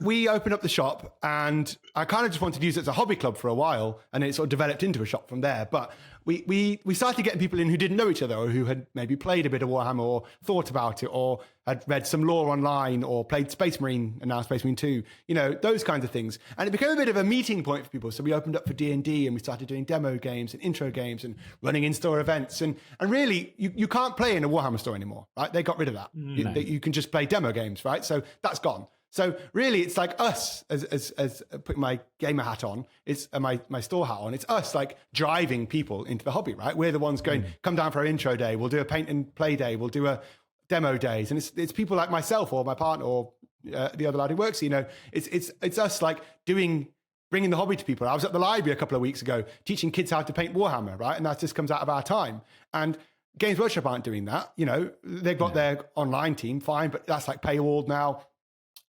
we opened up the shop, and I kind of just wanted to use it as a hobby club for a while, and it sort of developed into a shop from there. But we started getting people in who didn't know each other, or who had maybe played a bit of Warhammer, or thought about it, or had read some lore online, or played Space Marine and now Space Marine 2, you know, those kinds of things. And it became a bit of a meeting point for people. So we opened up for D&D, and we started doing demo games and intro games and running in-store events. And really, you can't play in a Warhammer store anymore, right? They got rid of that. You can just play demo games, right? So that's gone. So really, it's like us as putting my gamer hat on, it's my store hat on. It's us like driving people into the hobby, right? We're the ones going, come down for our intro day. We'll do a paint and play day. We'll do a demo days, and it's people like myself or my partner or the other lad who works. You know, it's us like bringing the hobby to people. I was at the library a couple of weeks ago teaching kids how to paint Warhammer, right? And that just comes out of our time. And Games Workshop aren't doing that. You know, they've got their online team, fine, but that's like paywalled now.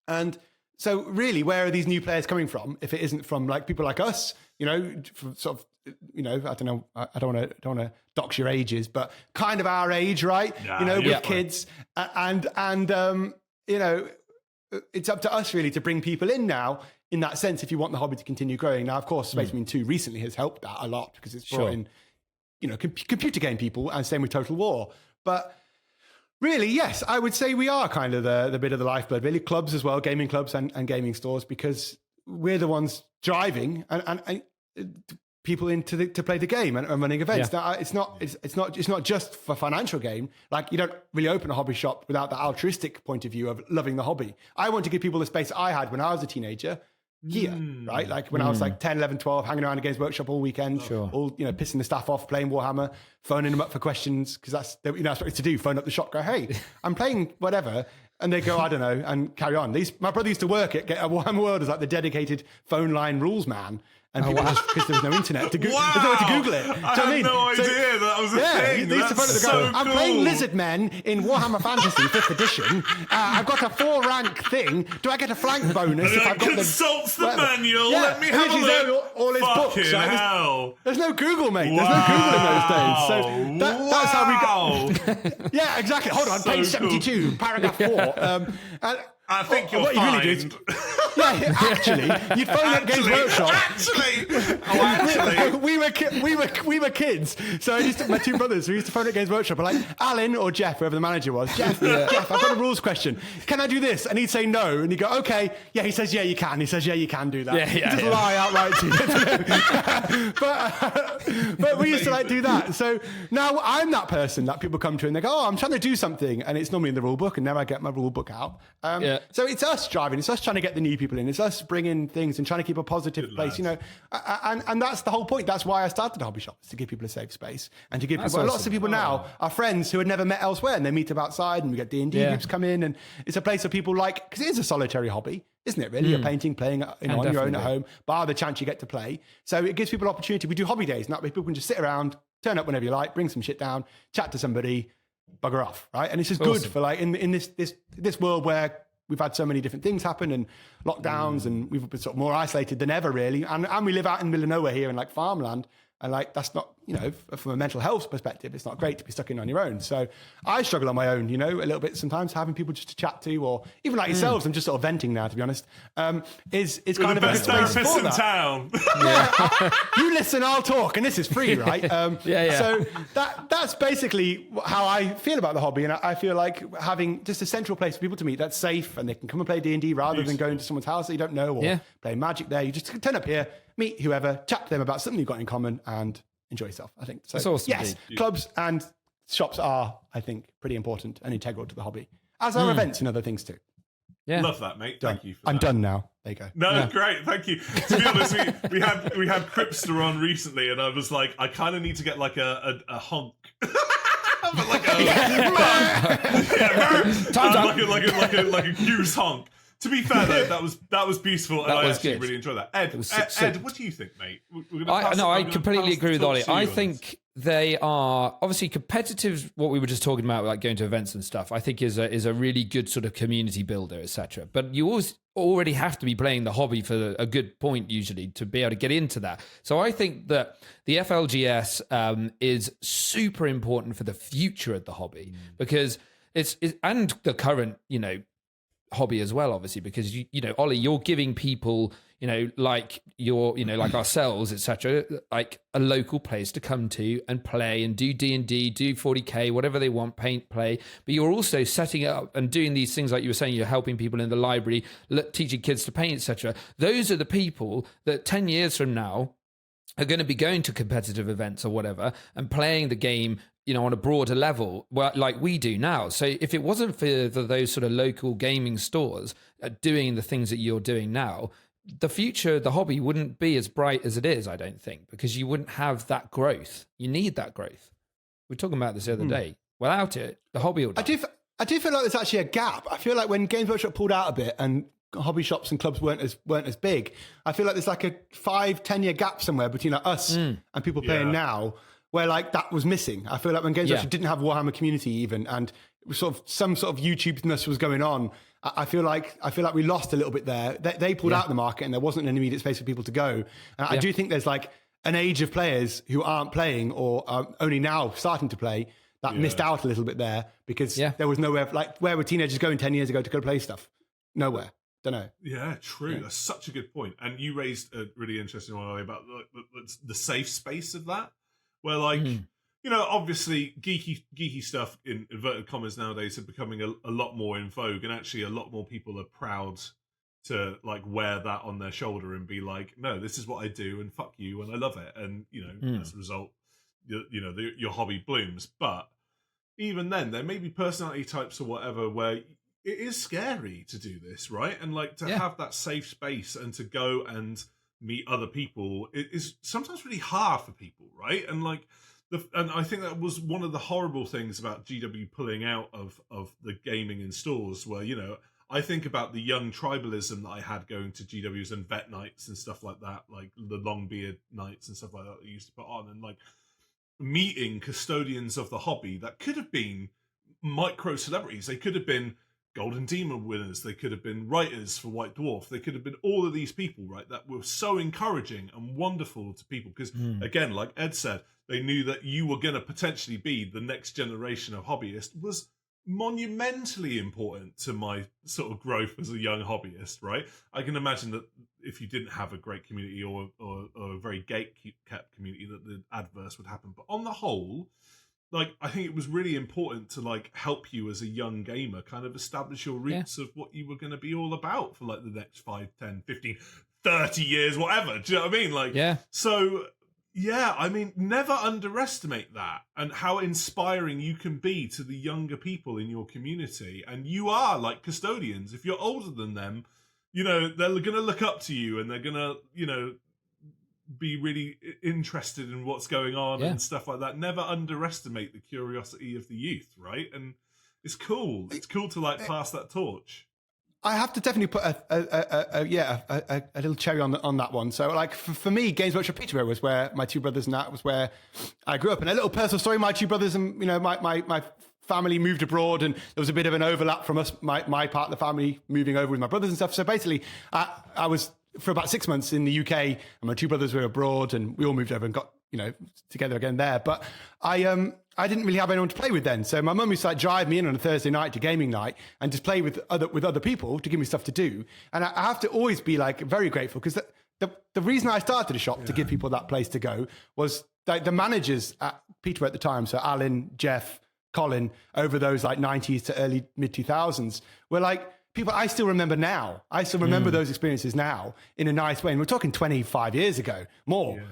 And so really, where are these new players coming from if it isn't from like people like us, you know, from sort of, you know, I don't know, I don't want to dox your ages, but kind of our age, right? Nah, you know, with kids and you know, it's up to us really to bring people in now in that sense if you want the hobby to continue growing. Now, of course, Space Marine 2 recently has helped that a lot because it's brought in, you know, computer game people, and same with Total War. But really, yes, I would say we are kind of the bit of the lifeblood, really. Clubs as well, gaming clubs and gaming stores, because we're the ones driving and people in to play the game and running events. Now, it's not just for financial gain. Like, you don't really open a hobby shop without the altruistic point of view of loving the hobby. I want to give people the space I had when I was a teenager here, right? Like when I was like 10, 11, 12, hanging around a Games Workshop all weekend, all, you know, pissing the staff off, playing Warhammer, phoning them up for questions, because that's, you know, that's what it's to do, phone up the shop, go, hey, I'm playing whatever, and they go, I don't know, and carry on. My brother used to work at Warhammer World as like the dedicated phone line rules man, and people just, because there was no internet to Google it. I had no idea that was a thing. They used to phone up the guy, I'm playing Lizard Men in Warhammer Fantasy 5th edition. I've got a 4-rank thing. Do I get a flank bonus if I've got consults the manual. Yeah, let me have a look. All his books. Right? Hell. There's no Google, mate. There's no Google in those days. So that's how we got. Yeah, exactly. Hold on. Page 72, paragraph 4. I think you're what fine. You really do is, actually, you'd phone up Games Workshop. We were kids. So I used to, my two brothers, we used to phone up Games Workshop, and like Alan or Jeff, whoever the manager was. Jeff, I've got a rules question. Can I do this? And he'd say no, and he'd go, okay. Yeah, he says, yeah, you can. He says, yeah, you can do that. He'd just lie outright to you. But we used to like do that. So now I'm that person that people come to and they go, oh, I'm trying to do something, and it's normally in the rule book, and now I get my rule book out. So it's us driving, it's us trying to get the new people in, it's us bringing things and trying to keep a positive place, you know, and that's the whole point. That's why I started a hobby shop, is to give people a safe space and to give people, lots of people now are friends who had never met elsewhere, and they meet up outside, and we get D&D groups come in, and it's a place where people like, because it is a solitary hobby, isn't it really? You're painting, playing, you know, on your own at home, bar the chance you get to play. So it gives people opportunity. We do hobby days, and that way people can just sit around, turn up whenever you like, bring some shit down, chat to somebody, bugger off, right? And it's just good for like in this world where we've had so many different things happen and lockdowns, and we've been sort of more isolated than ever, really. And we live out in the middle of nowhere here in like farmland. And like, that's not, you know, from a mental health perspective, it's not great to be stuck in on your own. So I struggle on my own, you know, a little bit sometimes, having people just to chat to, or even like yourselves, I'm just sort of venting now, to be honest, is kind of a good space for in that. Town. You listen, I'll talk, and this is free, right? So that's basically how I feel about the hobby. And I feel like having just a central place for people to meet that's safe, and they can come and play D&D rather than going to someone's house that you don't know, or play Magic there. You just turn up here, meet whoever, chat to them about something you've got in common, and enjoy yourself, I think. So, that's awesome. Yes, clubs and shops are, I think, pretty important and integral to the hobby, as are events and other things too. Yeah. Love that, mate. Thank you for I'm that. done now. There you go. No, great. Thank you. To be honest, we had Cripster on recently, and I was like, I kind of need to get like a honk. But like a goose honk. To be fair though, that was beautiful, and I actually really enjoyed that. Ed, what do you think, mate? I completely agree with Ollie. I think they are obviously competitive. What we were just talking about, like going to events and stuff, I think is a really good sort of community builder, etc. But you already have to be playing the hobby for a good point usually to be able to get into that. So I think that the FLGS is super important for the future of the hobby because it's and the current, hobby as well, obviously, because Ollie, you're giving people, like like ourselves, etc., like a local place to come to and play and do D&D, do 40K, whatever they want, paint, play. But you're also setting up and doing these things like you were saying. You're helping people in the library, teaching kids to paint, etc. Those are the people that 10 years from now are going to be going to competitive events or whatever and playing the game, on a broader level, like we do now. So if it wasn't for those sort of local gaming stores doing the things that you're doing now, the future of the hobby wouldn't be as bright as it is, I don't think, because you wouldn't have that growth. You need that growth. We were talking about this the other day. Without it, the hobby will die. I do feel like there's actually a gap. I feel like when Games Workshop pulled out a bit and hobby shops and clubs weren't as big, I feel like there's like a 5-10 year gap somewhere between like us and people playing now, where like that was missing. I feel like when Games Workshop didn't have Warhammer community even, and it was sort of some sort of YouTube-ness was going on, I feel like we lost a little bit there. They pulled out the market and there wasn't an immediate space for people to go. And I do think there's like an age of players who aren't playing or are only now starting to play that missed out a little bit there because there was nowhere, like where were teenagers going 10 years ago to go play stuff? Nowhere. Don't know. Yeah, true. That's such a good point. And you raised a really interesting one about the safe space of that. Where, like, obviously geeky stuff in inverted commas nowadays are becoming a lot more in vogue, and actually a lot more people are proud to like wear that on their shoulder and be like, no, this is what I do, and fuck you, and I love it, and as a result, your hobby blooms. But even then, there may be personality types or whatever where it is scary to do this, right? And like to have that safe space and to go and meet other people, it is sometimes really hard for people, right? And like and I think that was one of the horrible things about GW pulling out of the gaming in stores, where I think about the young tribalism that I had going to GWs and vet nights and stuff like that, like the long beard nights and stuff like that I used to put on, and like meeting custodians of the hobby that could have been micro celebrities. They could have been Golden Demon winners, they could have been writers for White Dwarf, they could have been all of these people, right, that were so encouraging and wonderful to people because, again, like Ed said, they knew that you were going to potentially be the next generation of hobbyists was monumentally important to my sort of growth as a young hobbyist, right? I can imagine that if you didn't have a great community or a very gate-kept community, that the adverse would happen. But on the whole, like, I think it was really important to like help you as a young gamer kind of establish your roots of what you were going to be all about for like the next 5, 10, 15, 30 years, whatever. Do you know what I mean? Like, so I mean, never underestimate that and how inspiring you can be to the younger people in your community. And you are like custodians. If you're older than them, they're going to look up to you and they're going to, be really interested in what's going on and stuff like that. Never underestimate the curiosity of the youth, right? And it's cool. It's cool to like pass that torch. I have to definitely put a little cherry on that one. So like for me, Games Workshop Peterborough was where my two brothers and that was where I grew up. And a little personal story: my two brothers and my family moved abroad, and there was a bit of an overlap from us, my part of the family moving over with my brothers and stuff. So basically, I was for about 6 months in the UK, and my two brothers were abroad, and we all moved over and got together again there. But I didn't really have anyone to play with then, so my mum used to like drive me in on a Thursday night to gaming night and just play with other people to give me stuff to do. And I have to always be like very grateful because the reason I started a shop to give people that place to go was like the managers at Peterborough at the time, so Alan, Jeff, Colin, over those like 90s to early mid 2000s were like people I still remember now. I still remember those experiences now in a nice way. And we're talking 25 years ago, more.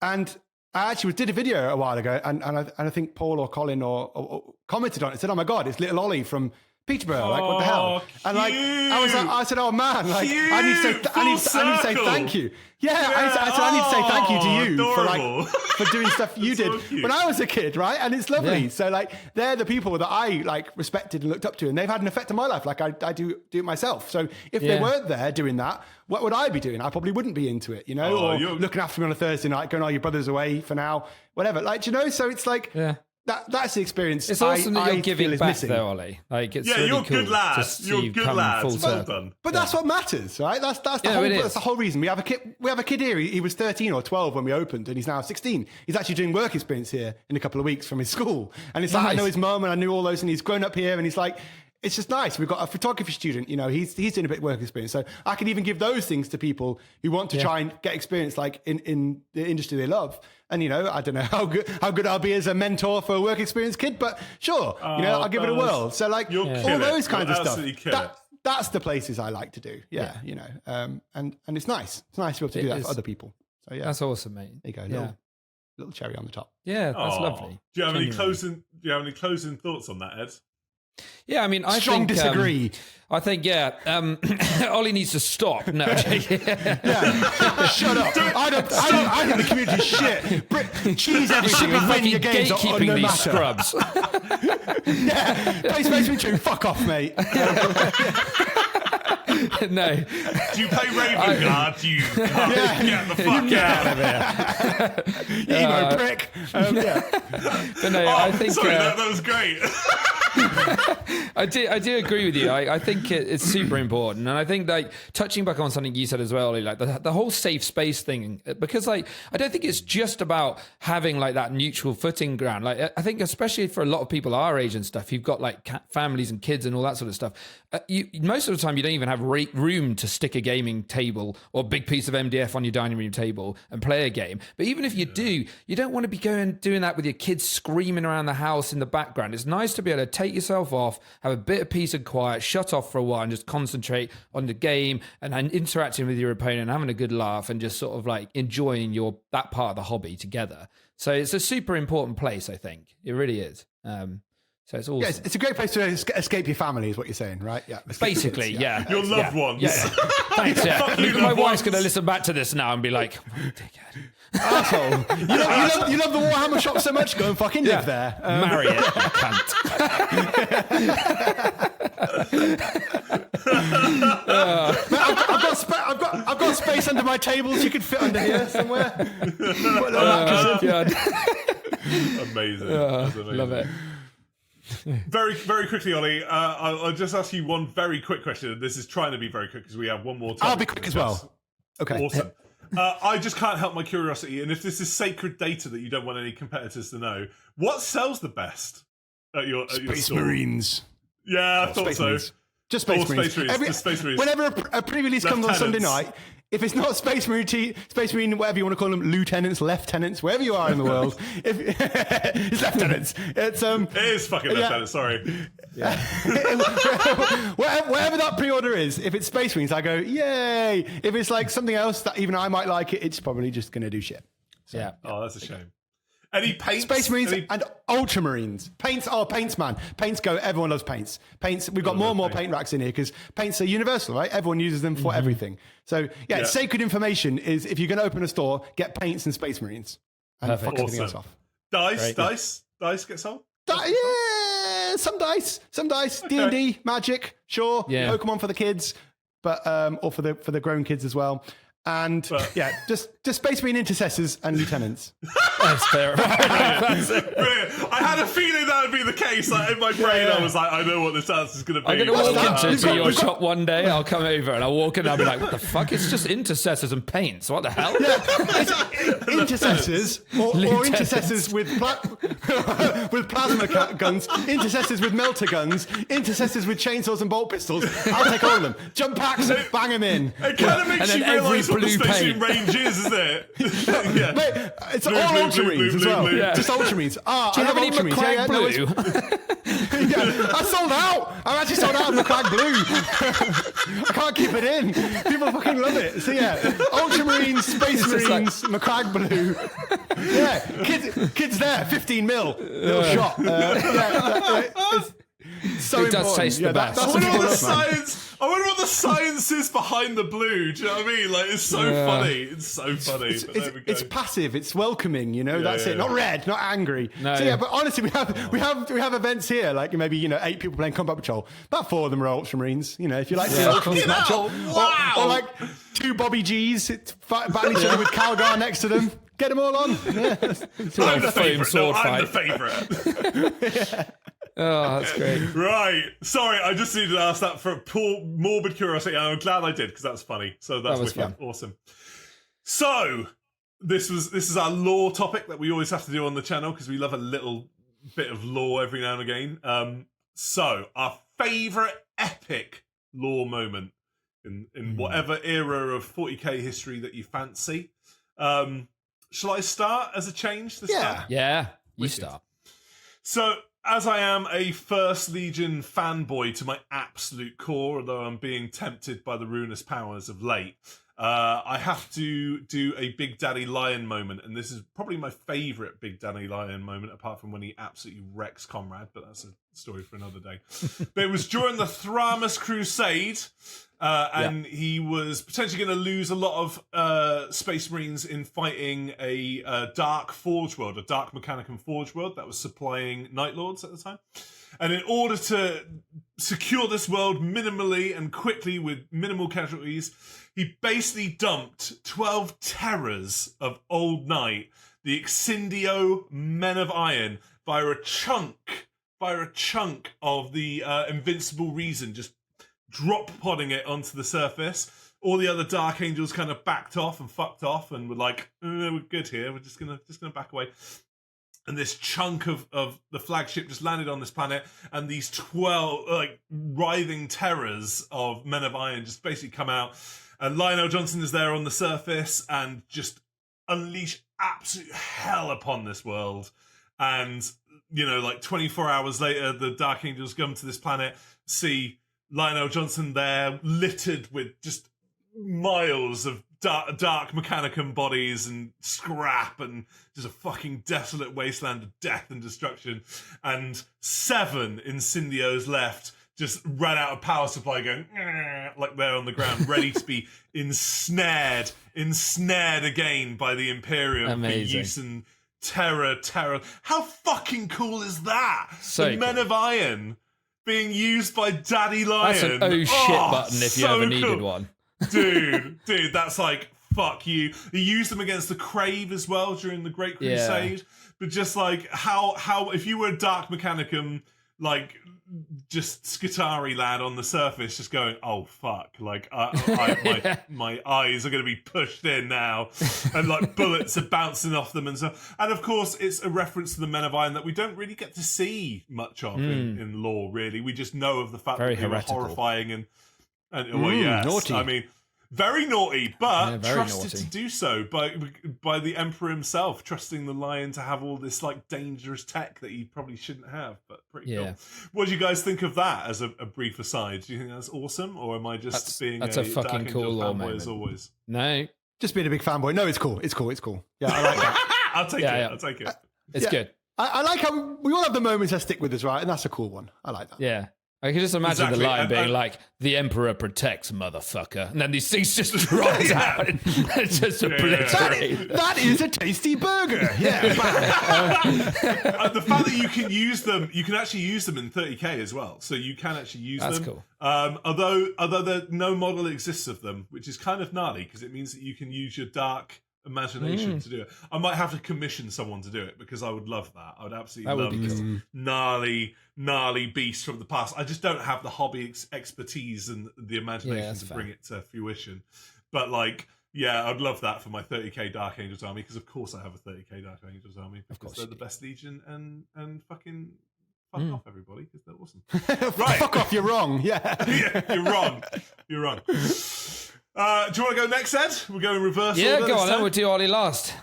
And I actually did a video a while ago, and I think Paul or Colin or commented on it. Said, "Oh my God, it's little Olly from Peterborough, like what the hell?" And like I said, "Oh man, like I need to say thank you." Yeah, I said I need to say thank you to you for doing stuff you did when I was a kid, right? And it's lovely. Yeah. So like they're the people that I like respected and looked up to, and they've had an effect on my life. Like I do it myself. So if they weren't there doing that, what would I be doing? I probably wouldn't be into it, or looking after me on a Thursday night, going, "Oh, your brother's away for now," whatever. Like, so it's like. Yeah. That's the experience. It's awesome that you're giving back, though, Olly. Like, it's really you're cool good lads. You're good lads. Well done. But that's what matters, right? That's the whole reason. We have a kid here. He was 13 or 12 when we opened, and he's now 16. He's actually doing work experience here in a couple of weeks from his school, and it's like I know his mum and I knew all those, and he's grown up here, and he's like. It's just nice. We've got a photography student, he's doing a bit of work experience. So I can even give those things to people who want to try and get experience like in the industry they love. And, I don't know how good I'll be as a mentor for a work experience kid, but sure, I'll give it a whirl. So like all those kinds of stuff. That's the places I like to do. Yeah. And it's nice. It's nice to be able to do that for other people. So yeah. That's awesome, mate. There you go. Little cherry on the top. Yeah, that's lovely. Do you have any closing thoughts on that, Ed? Yeah, I mean, I think disagree. I think, Olly needs to stop. No, shut up. I think the community shit. Cheese everything and win your games gatekeeping these scrubs. Play Space Marine 2. Fuck off, mate. No. Do you play Raven Guard? Get the fuck out of here. Emo prick. But no, I think... Sorry, that was great. I do agree with you. I think it's super important, and I think like touching back on something you said as well, like the whole safe space thing, because like I don't think it's just about having like that neutral footing ground. Like I think especially for a lot of people our age and stuff, you've got like families and kids and all that sort of stuff. Most of the time you don't even have room to stick a gaming table or a big piece of MDF on your dining room table and play a game. But even if you do, you don't want to be doing that with your kids screaming around the house in the background. It's nice to be able to take yourself off, have a bit of peace and quiet, shut off for a while and just concentrate on the game and interacting with your opponent and having a good laugh and just sort of like enjoying that part of the hobby together. So it's a super important place, I think. It really is. So it's awesome. Yeah, it's a great place to escape your family is what you're saying, right? Yeah. Basically, yeah. Your loved ones. Yeah. Thanks, my wife's going to listen back to this now and be like, oh, dickhead. Asshole. You love the Warhammer shop so much, go and fucking live there. Marry it, you cunt. I've got space under my tables you could fit under here somewhere. God. Amazing. That's amazing. Love it. Very, very quickly, Olly, I'll just ask you one very quick question. This is trying to be very quick because we have one more time. I'll be quick as well. Okay. Awesome. I just can't help my curiosity, and if this is sacred data that you don't want any competitors to know, what sells the best at your Space store? Marines. Yeah, I thought so. Marines. Just Space Marines. Space Marines. Whenever a pre-release comes on Sunday night, if it's not Space Marine, whatever you want to call them, lieutenants, lieutenants, wherever you are in the world, it's lieutenants. It is fucking lieutenants. Sorry. Yeah. wherever that pre-order is, if it's Space Marines, I go yay. If it's like something else that even I might like, it's probably just going to do shit. So, yeah. Oh, that's a shame. Any paints? Space Marines and Ultramarines. Paints, paints, man. Paints go, everyone loves paints. Paints, we've got more and more paint racks in here because paints are universal, right? Everyone uses them for everything. So, yeah, sacred information is if you're going to open a store, get paints and Space Marines. And fuck everything else off. Dice get sold? Yeah, some dice. D&D, Magic, sure. Yeah. Pokemon for the kids, but or for the grown kids as well. And just Space Marine intercessors and lieutenants. That's fair. Brilliant. I had a feeling that would be the case. Like in my brain, I was like, I know what this answer is going to be. I'm going to walk into your shop one day. I'll come over and I'll walk in and I'll be like, what the fuck? It's just intercessors and paints. What the hell? Yeah. Intercessors or intercessors with plasma guns, intercessors with melter guns, intercessors with chainsaws and bolt pistols. I'll take all of them. Jump packs, bang them in. It kind of makes you realise what the Space Marine range is, isn't it? Mate, it's all Ultramarines as well. Yeah. Just Ultramarines. Do you have any Ultramarines. McCrag Blue? Yeah, I sold out. I'm actually sold out of McCrag Blue. I can't keep it in. People fucking love it. So yeah, Ultramarines, Space Marines, McCrag Blue. Yeah, kids there, 15 mil, little shot. It's so it does taste the best. I wonder what the science is behind the blue. Do you know what I mean? Like, it's so funny. It's so funny. It's passive. It's welcoming. You know, that's it. Not red, not angry. No, so but honestly, we have events here. Like maybe 8 people playing combat patrol. About 4 of them are Ultramarines. You know, if you like to see Ultramarines match up, or like 2 Bobby G's battling each other with Calgar next to them. Get them all on. Yeah. I'm the favourite. I'm the favourite. Oh, that's great. Right. Sorry, I just needed to ask that for poor morbid curiosity. I'm glad I did because that's funny. So that was fun. Awesome. So this is our lore topic that we always have to do on the channel because we love a little bit of lore every now and again. So our favourite epic lore moment in whatever era of 40k history that you fancy. Shall I start as a change to start? Yeah, you start. So, as I am a First Legion fanboy to my absolute core, although I'm being tempted by the ruinous powers of late, I have to do a Big Daddy Lion moment, and this is probably my favourite Big Daddy Lion moment, apart from when he absolutely wrecks Comrade, but that's a story for another day. But it was during the Thramas Crusade, and he was potentially going to lose a lot of Space Marines in fighting a Dark Forge World, a Dark Mechanicum Forge World that was supplying Night Lords at the time. And in order to secure this world minimally and quickly with minimal casualties, he basically dumped 12 terrors of Old Night, the Exindio Men of Iron, via a chunk of the Invincible Reason, just drop podding it onto the surface. All the other Dark Angels kind of backed off and fucked off and were like, we're good here, we're just gonna back away. And this chunk of the flagship just landed on this planet, and these 12 writhing terrors of Men of Iron just basically come out, and Lionel Johnson is there on the surface and just unleash absolute hell upon this world. And 24 hours later, the Dark Angels come to this planet, see Lionel Johnson there, littered with just miles of dark Mechanicum bodies and scrap and just a fucking desolate wasteland of death and destruction. And 7 Incendios left just ran out of power supply going like they're on the ground, ready to be ensnared again by the Imperium. Amazing. For use in terror. How fucking cool is that? So the Men of Iron being used by Daddy Lion. That's an oh shit button if you ever needed one. Dude, that's like, fuck you. He used them against the Crave as well during the Great Crusade. Yeah. But just like how if you were a Dark Mechanicum, like just Skitari lad on the surface, just going, oh fuck, like my eyes are going to be pushed in now, and like bullets are bouncing off them and so. And of course, it's a reference to the Men of Iron that we don't really get to see much of in lore. Really, we just know of the fact that they were horrifying and naughty. I mean, very naughty, but very trusted naughty. to do so by the Emperor himself, trusting the Lion to have all this like dangerous tech that he probably shouldn't have. But pretty cool. What do you guys think of that as a brief aside? Do you think that's awesome, or am I just being that's a fucking cool fanboy as always? No, just being a big fanboy. No, it's cool. It's cool. Yeah, I like that. I'll take it. I'll take it. It's good. I like how we all have the moments that stick with us, right? And that's a cool one. I like that. Yeah. I can just imagine the Lion being like, the Emperor protects, motherfucker. And then these things just drop out and just obliterate. That is a tasty burger. Yeah. The fact that you can use them, you can actually use them in 30k as well. So you can actually use them. That's cool. Although no model exists of them, which is kind of gnarly because it means that you can use your dark imagination to do it. I might have to commission someone to do it because I would love that. I would absolutely love this gnarly beast from the past. I just don't have the hobby expertise and the imagination to bring it to fruition. But I'd love that for my 30k Dark Angels army because of course I have a 30k Dark Angels army because they're the best legion and fucking fuck off everybody because they're awesome. Right. Fuck off, you're wrong. Yeah. You're wrong. Do you want to go next, Ed? We'll go in reverse Yeah, order go on, time. then we'll do Ollie last.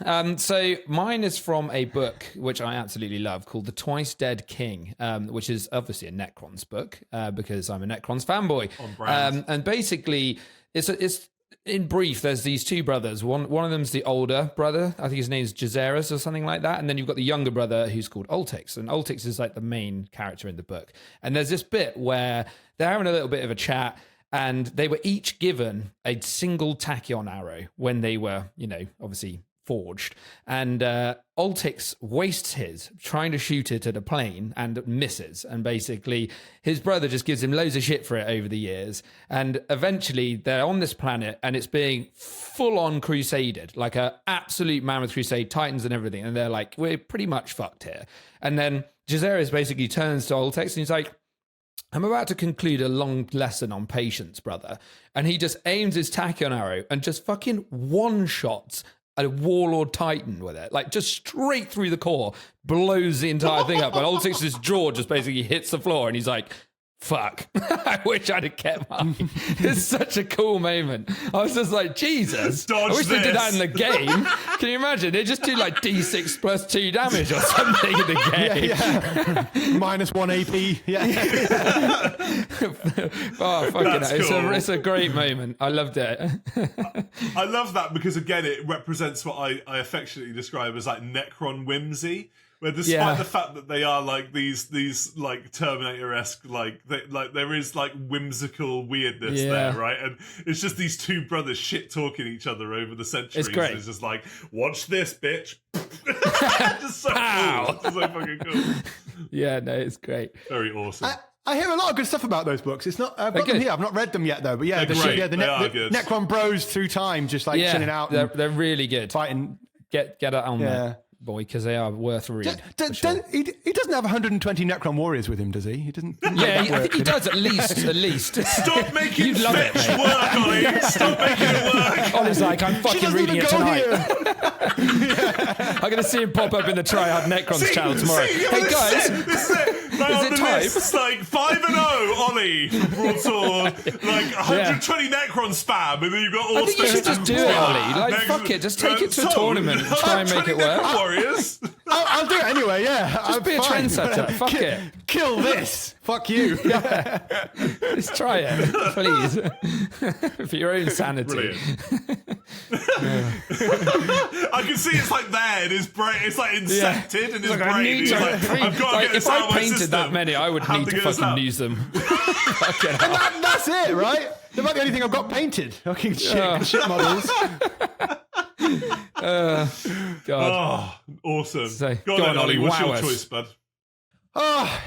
So mine is from a book which I absolutely love called The Twice Dead King, which is obviously a Necrons book because I'm a Necrons fanboy. On brand. And basically, it's in brief, there's these two brothers. One of them's the older brother. I think his name's Jazeris or something like that. And then you've got the younger brother who's called Ultix. And Ultix is like the main character in the book. And there's this bit where they're having a little bit of a chat. And they were each given a single tachyon arrow when they were, obviously forged. And Ultix wastes his, trying to shoot it at a plane and misses. And basically, his brother just gives him loads of shit for it over the years. And eventually, they're on this planet and it's being full-on crusaded, like a absolute mammoth crusade, titans and everything. And they're like, we're pretty much fucked here. And then Jazeris basically turns to Ultix and he's like, I'm about to conclude a long lesson on patience, brother. And he just aims his tachyon arrow and just fucking one-shots a warlord titan with it. Like, just straight through the core, blows the entire thing up. And Ultix's jaw just basically hits the floor and he's like, fuck. I wish I'd have kept mine. It's such a cool moment. I was just like, Jesus. I wish they did that in the game. Can you imagine? They just do like D6 plus 2 damage or something in the game. Yeah. Minus 1 AP. Yeah. Oh, fucking hell. Cool. It's a great moment. I loved it. I love that because, again, it represents what I affectionately describe as like Necron whimsy. Where despite the fact that they are like these like Terminator-esque, like there is like whimsical weirdness there, right? And it's just these two brothers shit-talking each other over the centuries. It's great. It's just like, watch this, bitch. Just so cool. It's so fucking cool. Yeah, no, it's great. Very awesome. I hear a lot of good stuff about those books. It's not. I've got them here. I've not read them yet, though. But yeah, They're great. They are good. Necron bros through time, just like chilling out. They're really good. Fighting. Get it on there, boy, because they are worth a read. He doesn't have 120 Necron warriors with him, does he? He doesn't. Yeah, I think he does at least. Stop making You'd love it, fetch mate. work, Ollie. Stop making it work. Ollie's like, I'm fucking reading it tonight. I'm going to see him pop up in the Triad Necrons channel tomorrow. Hey, guys. This is it. Like, Is on it the time? list, it's like 5-0, Ollie from Broadsword, like 120 Necron spam, and then you've got all I think you should just do it, Ollie. Like, fuck it. Just take it to a tournament and try and make it work. Necron Warriors. I'll do it anyway. Yeah, Just be a trendsetter. Fuck it. Kill this. Fuck you. Just try it, please. For your own sanity. Brilliant. I can see it's like there in his brain. It's like incepted in his brain. He's like, I've got to get this if out I of my painted system. that many, I would Have need to get this fucking out. use them. Fucking hell. That's it, right? They're about the only thing I've got painted. Fucking shit models. God. Oh, awesome. So, go on, Ollie. What's your wow us. choice, bud? Oh,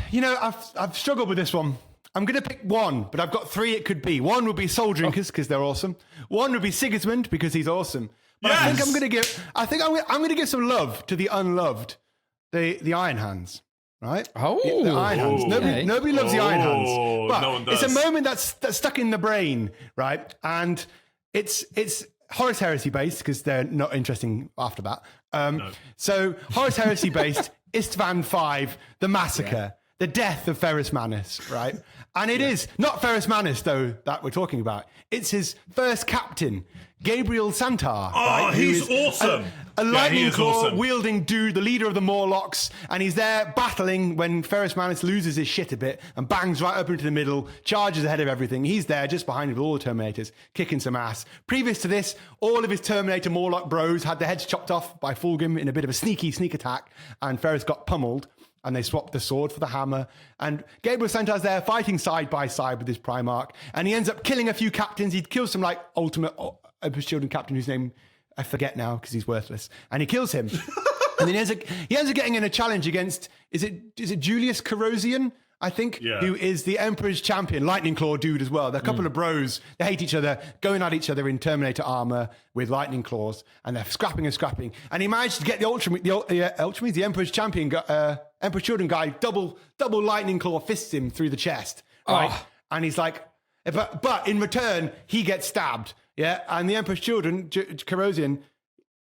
I've struggled with this one. I'm going to pick one, but I've got three it could be. One would be Soul Drinkers because they're awesome. One would be Sigismund because he's awesome. But I think I'm going to give some love to the unloved, the Iron Hands, right? Oh, the Iron Hands. Nobody loves the Iron Hands, but no one does. it's a moment that's stuck in the brain, right? And it's Horus Heresy based because they're not interesting after that. So Horus Heresy based, Istvan V, the massacre. The death of Ferrus Manus, right? And it is not Ferrus Manus, though, that we're talking about. It's his first captain, Gabriel Santar. Oh, right? he's awesome. A lightning claw awesome. wielding dude, the leader of the Morlocks, and he's there battling when Ferrus Manus loses his shit a bit and bangs right up into the middle, charges ahead of everything. He's there just behind with all the Terminators, kicking some ass. Previous to this, all of his Terminator Morlock bros had their heads chopped off by Fulgrim in a bit of a sneak attack, and Ferrus got pummeled. And they swapped the sword for the hammer. And Gabriel Santar's there fighting side by side with his Primarch. And he ends up killing a few captains. He kills some like ultimate Emperor's Children captain whose name I forget now because he's worthless. And he kills him. And then he ends up getting in a challenge against, is it Julius Corrosian? I think, who is the Emperor's champion, Lightning Claw dude as well. They're a couple of bros. They hate each other, going at each other in Terminator armor with lightning claws, and they're scrapping. And he managed to get the Emperor's champion, Emperor's Children guy, double lightning claw fists him through the chest, right? Oh. And he's like, but in return, he gets stabbed, And the Emperor's Children, Corrosian,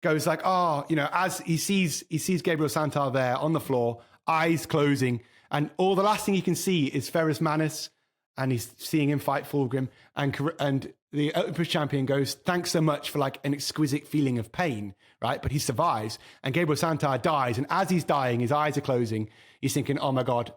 goes like, as he sees Gabriel Santar there on the floor, eyes closing. And the last thing he can see is Ferrus Manus, and he's seeing him fight Fulgrim. And the Emperor's champion goes, thanks so much for like an exquisite feeling of pain, right? But he survives, and Gabriel Santar dies. And as he's dying, his eyes are closing. He's thinking, oh my God,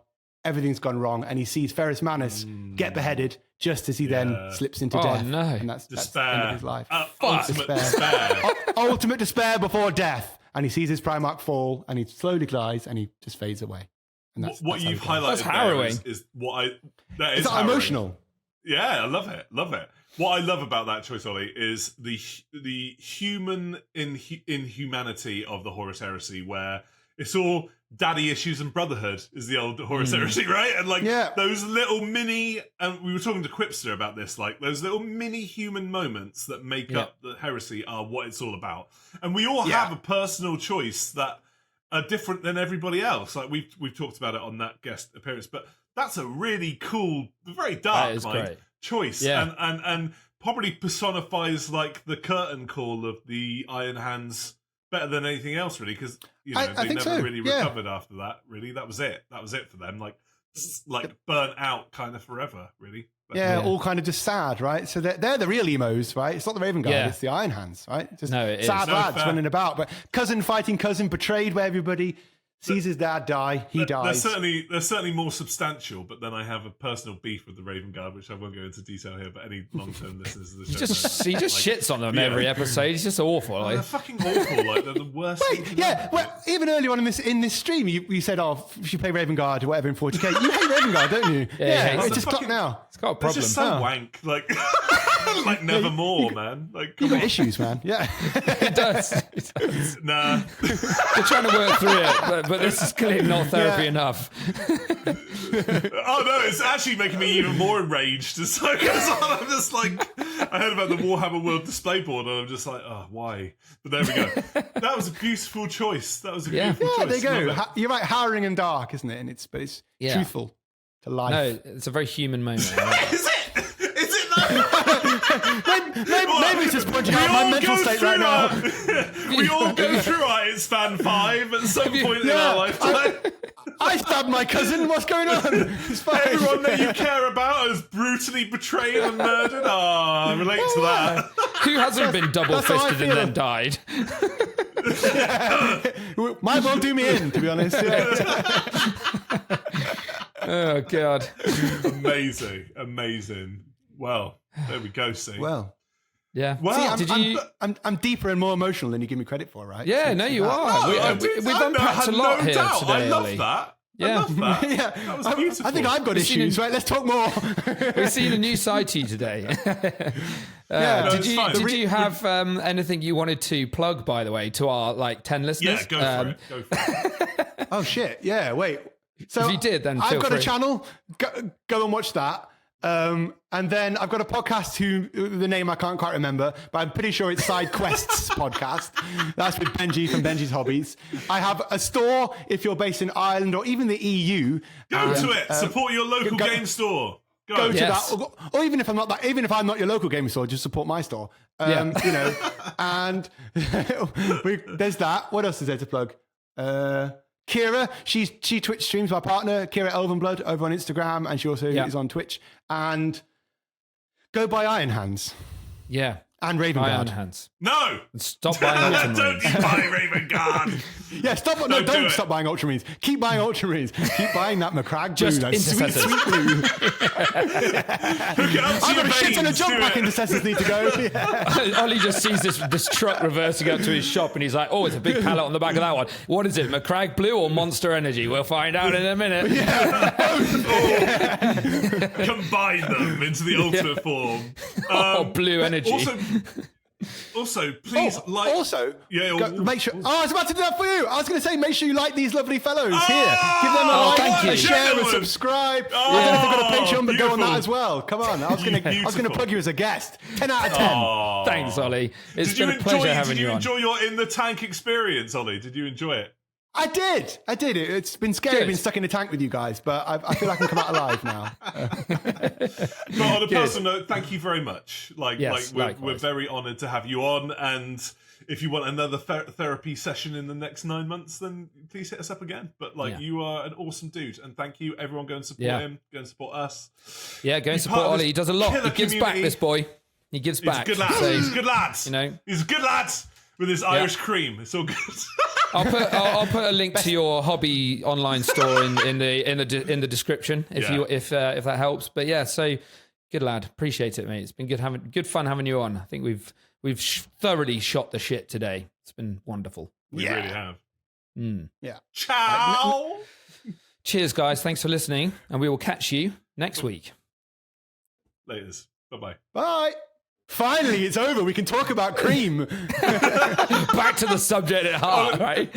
everything's gone wrong. And he sees Ferrus Manus get beheaded just as he then slips into death. No. And that's the end of his life. Ultimate despair. Ultimate despair before death. And he sees his Primarch fall, and he slowly dies, and he just fades away. And that's what you've highlighted harrowing. Is what I... That is harrowing. Emotional. Yeah, I love it. Love it. What I love about that choice, Ollie, is the human inhumanity of the Horus Heresy, where it's all daddy issues and brotherhood is the old Horus Heresy, right? And like those little mini, and we were talking to Quipster about this, like those little mini human moments that make up the heresy are what it's all about. And we all have a personal choice that are different than everybody else. Like we've talked about it on that guest appearance, but that's a really cool, very dark choice. Yeah. And probably personifies like the curtain call of the Iron Hands better than anything else, really, because they never really recovered after that. Really, that was it for them. Like burnt out kind of forever, really. But, all kind of just sad, right? So they're the real emos, right? It's not the Raven Guard, it's the Iron Hands, right? Just sad lads running about, but cousin fighting cousin, betrayed by everybody. Sees his dad die, he dies. They're certainly more substantial, but then I have a personal beef with the Raven Guard, which I won't go into detail here, but any long-term listeners of the show... He just shits on them every episode. He's just awful. They're fucking awful. Like, they're the worst. Well, even earlier on in this stream, you said, if you play Raven Guard or whatever in 40k, you hate Raven Guard, don't you? It's just got now. It's got a problem. It's just so wank. Like... like nevermore, man. Like you got issues, man. Yeah, it does. Nah, we're trying to work through it, but this is clearly not therapy enough. Oh no, it's actually making me even more enraged. It's like I'm just like I heard about the Warhammer World Display Board, and I'm just like, oh, why? But there we go. That was a beautiful choice. That was a beautiful choice. There you go. You're right, harrowing and dark, isn't it? And it's truthful to life. No, it's a very human moment. Is it? Maybe it's just pointing out my mental state right now. We all go through it's fan 5 at some point in our lifetime. I stabbed my cousin. What's going on? It's fine. Everyone that you care about is brutally betrayed and murdered. I relate to that. Who hasn't been double-fisted and then died? Might well do me in, to be honest. Oh, God. Amazing. Well, there we go, see. Well. Yeah. Well, I'm deeper and more emotional than you give me credit for, right? Yeah, no, you are. We've unpacked a lot here today, I love Ollie. that. Yeah. I love that. That was beautiful. I think I've got issues, right? Let's talk more. We've seen a new side to you today. Did you have anything you wanted to plug, by the way, to our 10 listeners? Yeah, go for it. Oh, shit. Yeah, wait. So if you did, then I've got free. a channel. Go and watch that. And then I've got a podcast the name I can't quite remember, but I'm pretty sure it's Side Quests podcast. That's with Benji from Benji's Hobbies. I have a store if you're based in Ireland or even the EU. Go to it. Support your local game store. Go to that, or even if I'm not your local game store, just support my store. And there's that. What else is there to plug? Ciara, she Twitch streams, my partner, Ciara Elvenblood, over on Instagram, and she also is on Twitch. And go buy Iron Hands. Yeah. And Raven Guard. Iron Hands. No! Stop buying Ultramarines. Don't you buy Raven Guard. Yeah, don't stop buying Ultramarines. Keep buying Ultramarines. Keep buying that Macragge blue. That sweet blue. I've got a shit ton of jump back intercessors need to go. Yeah. Ollie just sees this truck reversing up to his shop, and he's like, oh, it's a big pallet on the back of that one. What is it, Macragge blue or Monster Energy? We'll find out in a minute. Combine them into the ultimate form. Blue Energy. Also, please make sure. Oh, I was about to do that for you. I was going to say, make sure you like these lovely fellows here. Give them a like, a share, and subscribe. I don't know if they've got a Patreon, but go on that as well. Come on, I was going to plug you as a guest. 10 out of 10. Thanks, Ollie. It's been a pleasure having you on. Did you enjoy your In the Tank experience, Ollie? Did you enjoy it? I did. It's been scary being stuck in a tank with you guys, but I feel I can come out alive now. But on a personal note, thank you very much. We're very honoured to have you on, and if you want another therapy session in the next 9 months, then please hit us up again. But you are an awesome dude, and thank you. Everyone, go and support him. Go and support us. Yeah, go and support Ollie. He does a lot. He gives back, this boy. He gives back. He's a good lad. So, he's a good lad. You know, he's a good lad with his Irish cream. It's all good. I'll put a link to your hobby online store in the description if that helps. But yeah, so good lad. Appreciate it, mate. It's been good fun having you on. I think we've thoroughly shot the shit today. It's been wonderful. We really have. Yeah. Ciao. Cheers, guys. Thanks for listening, and we will catch you next week. Laters. Bye-bye. Bye. Finally, it's over. We can talk about cream. Back to the subject at heart, right?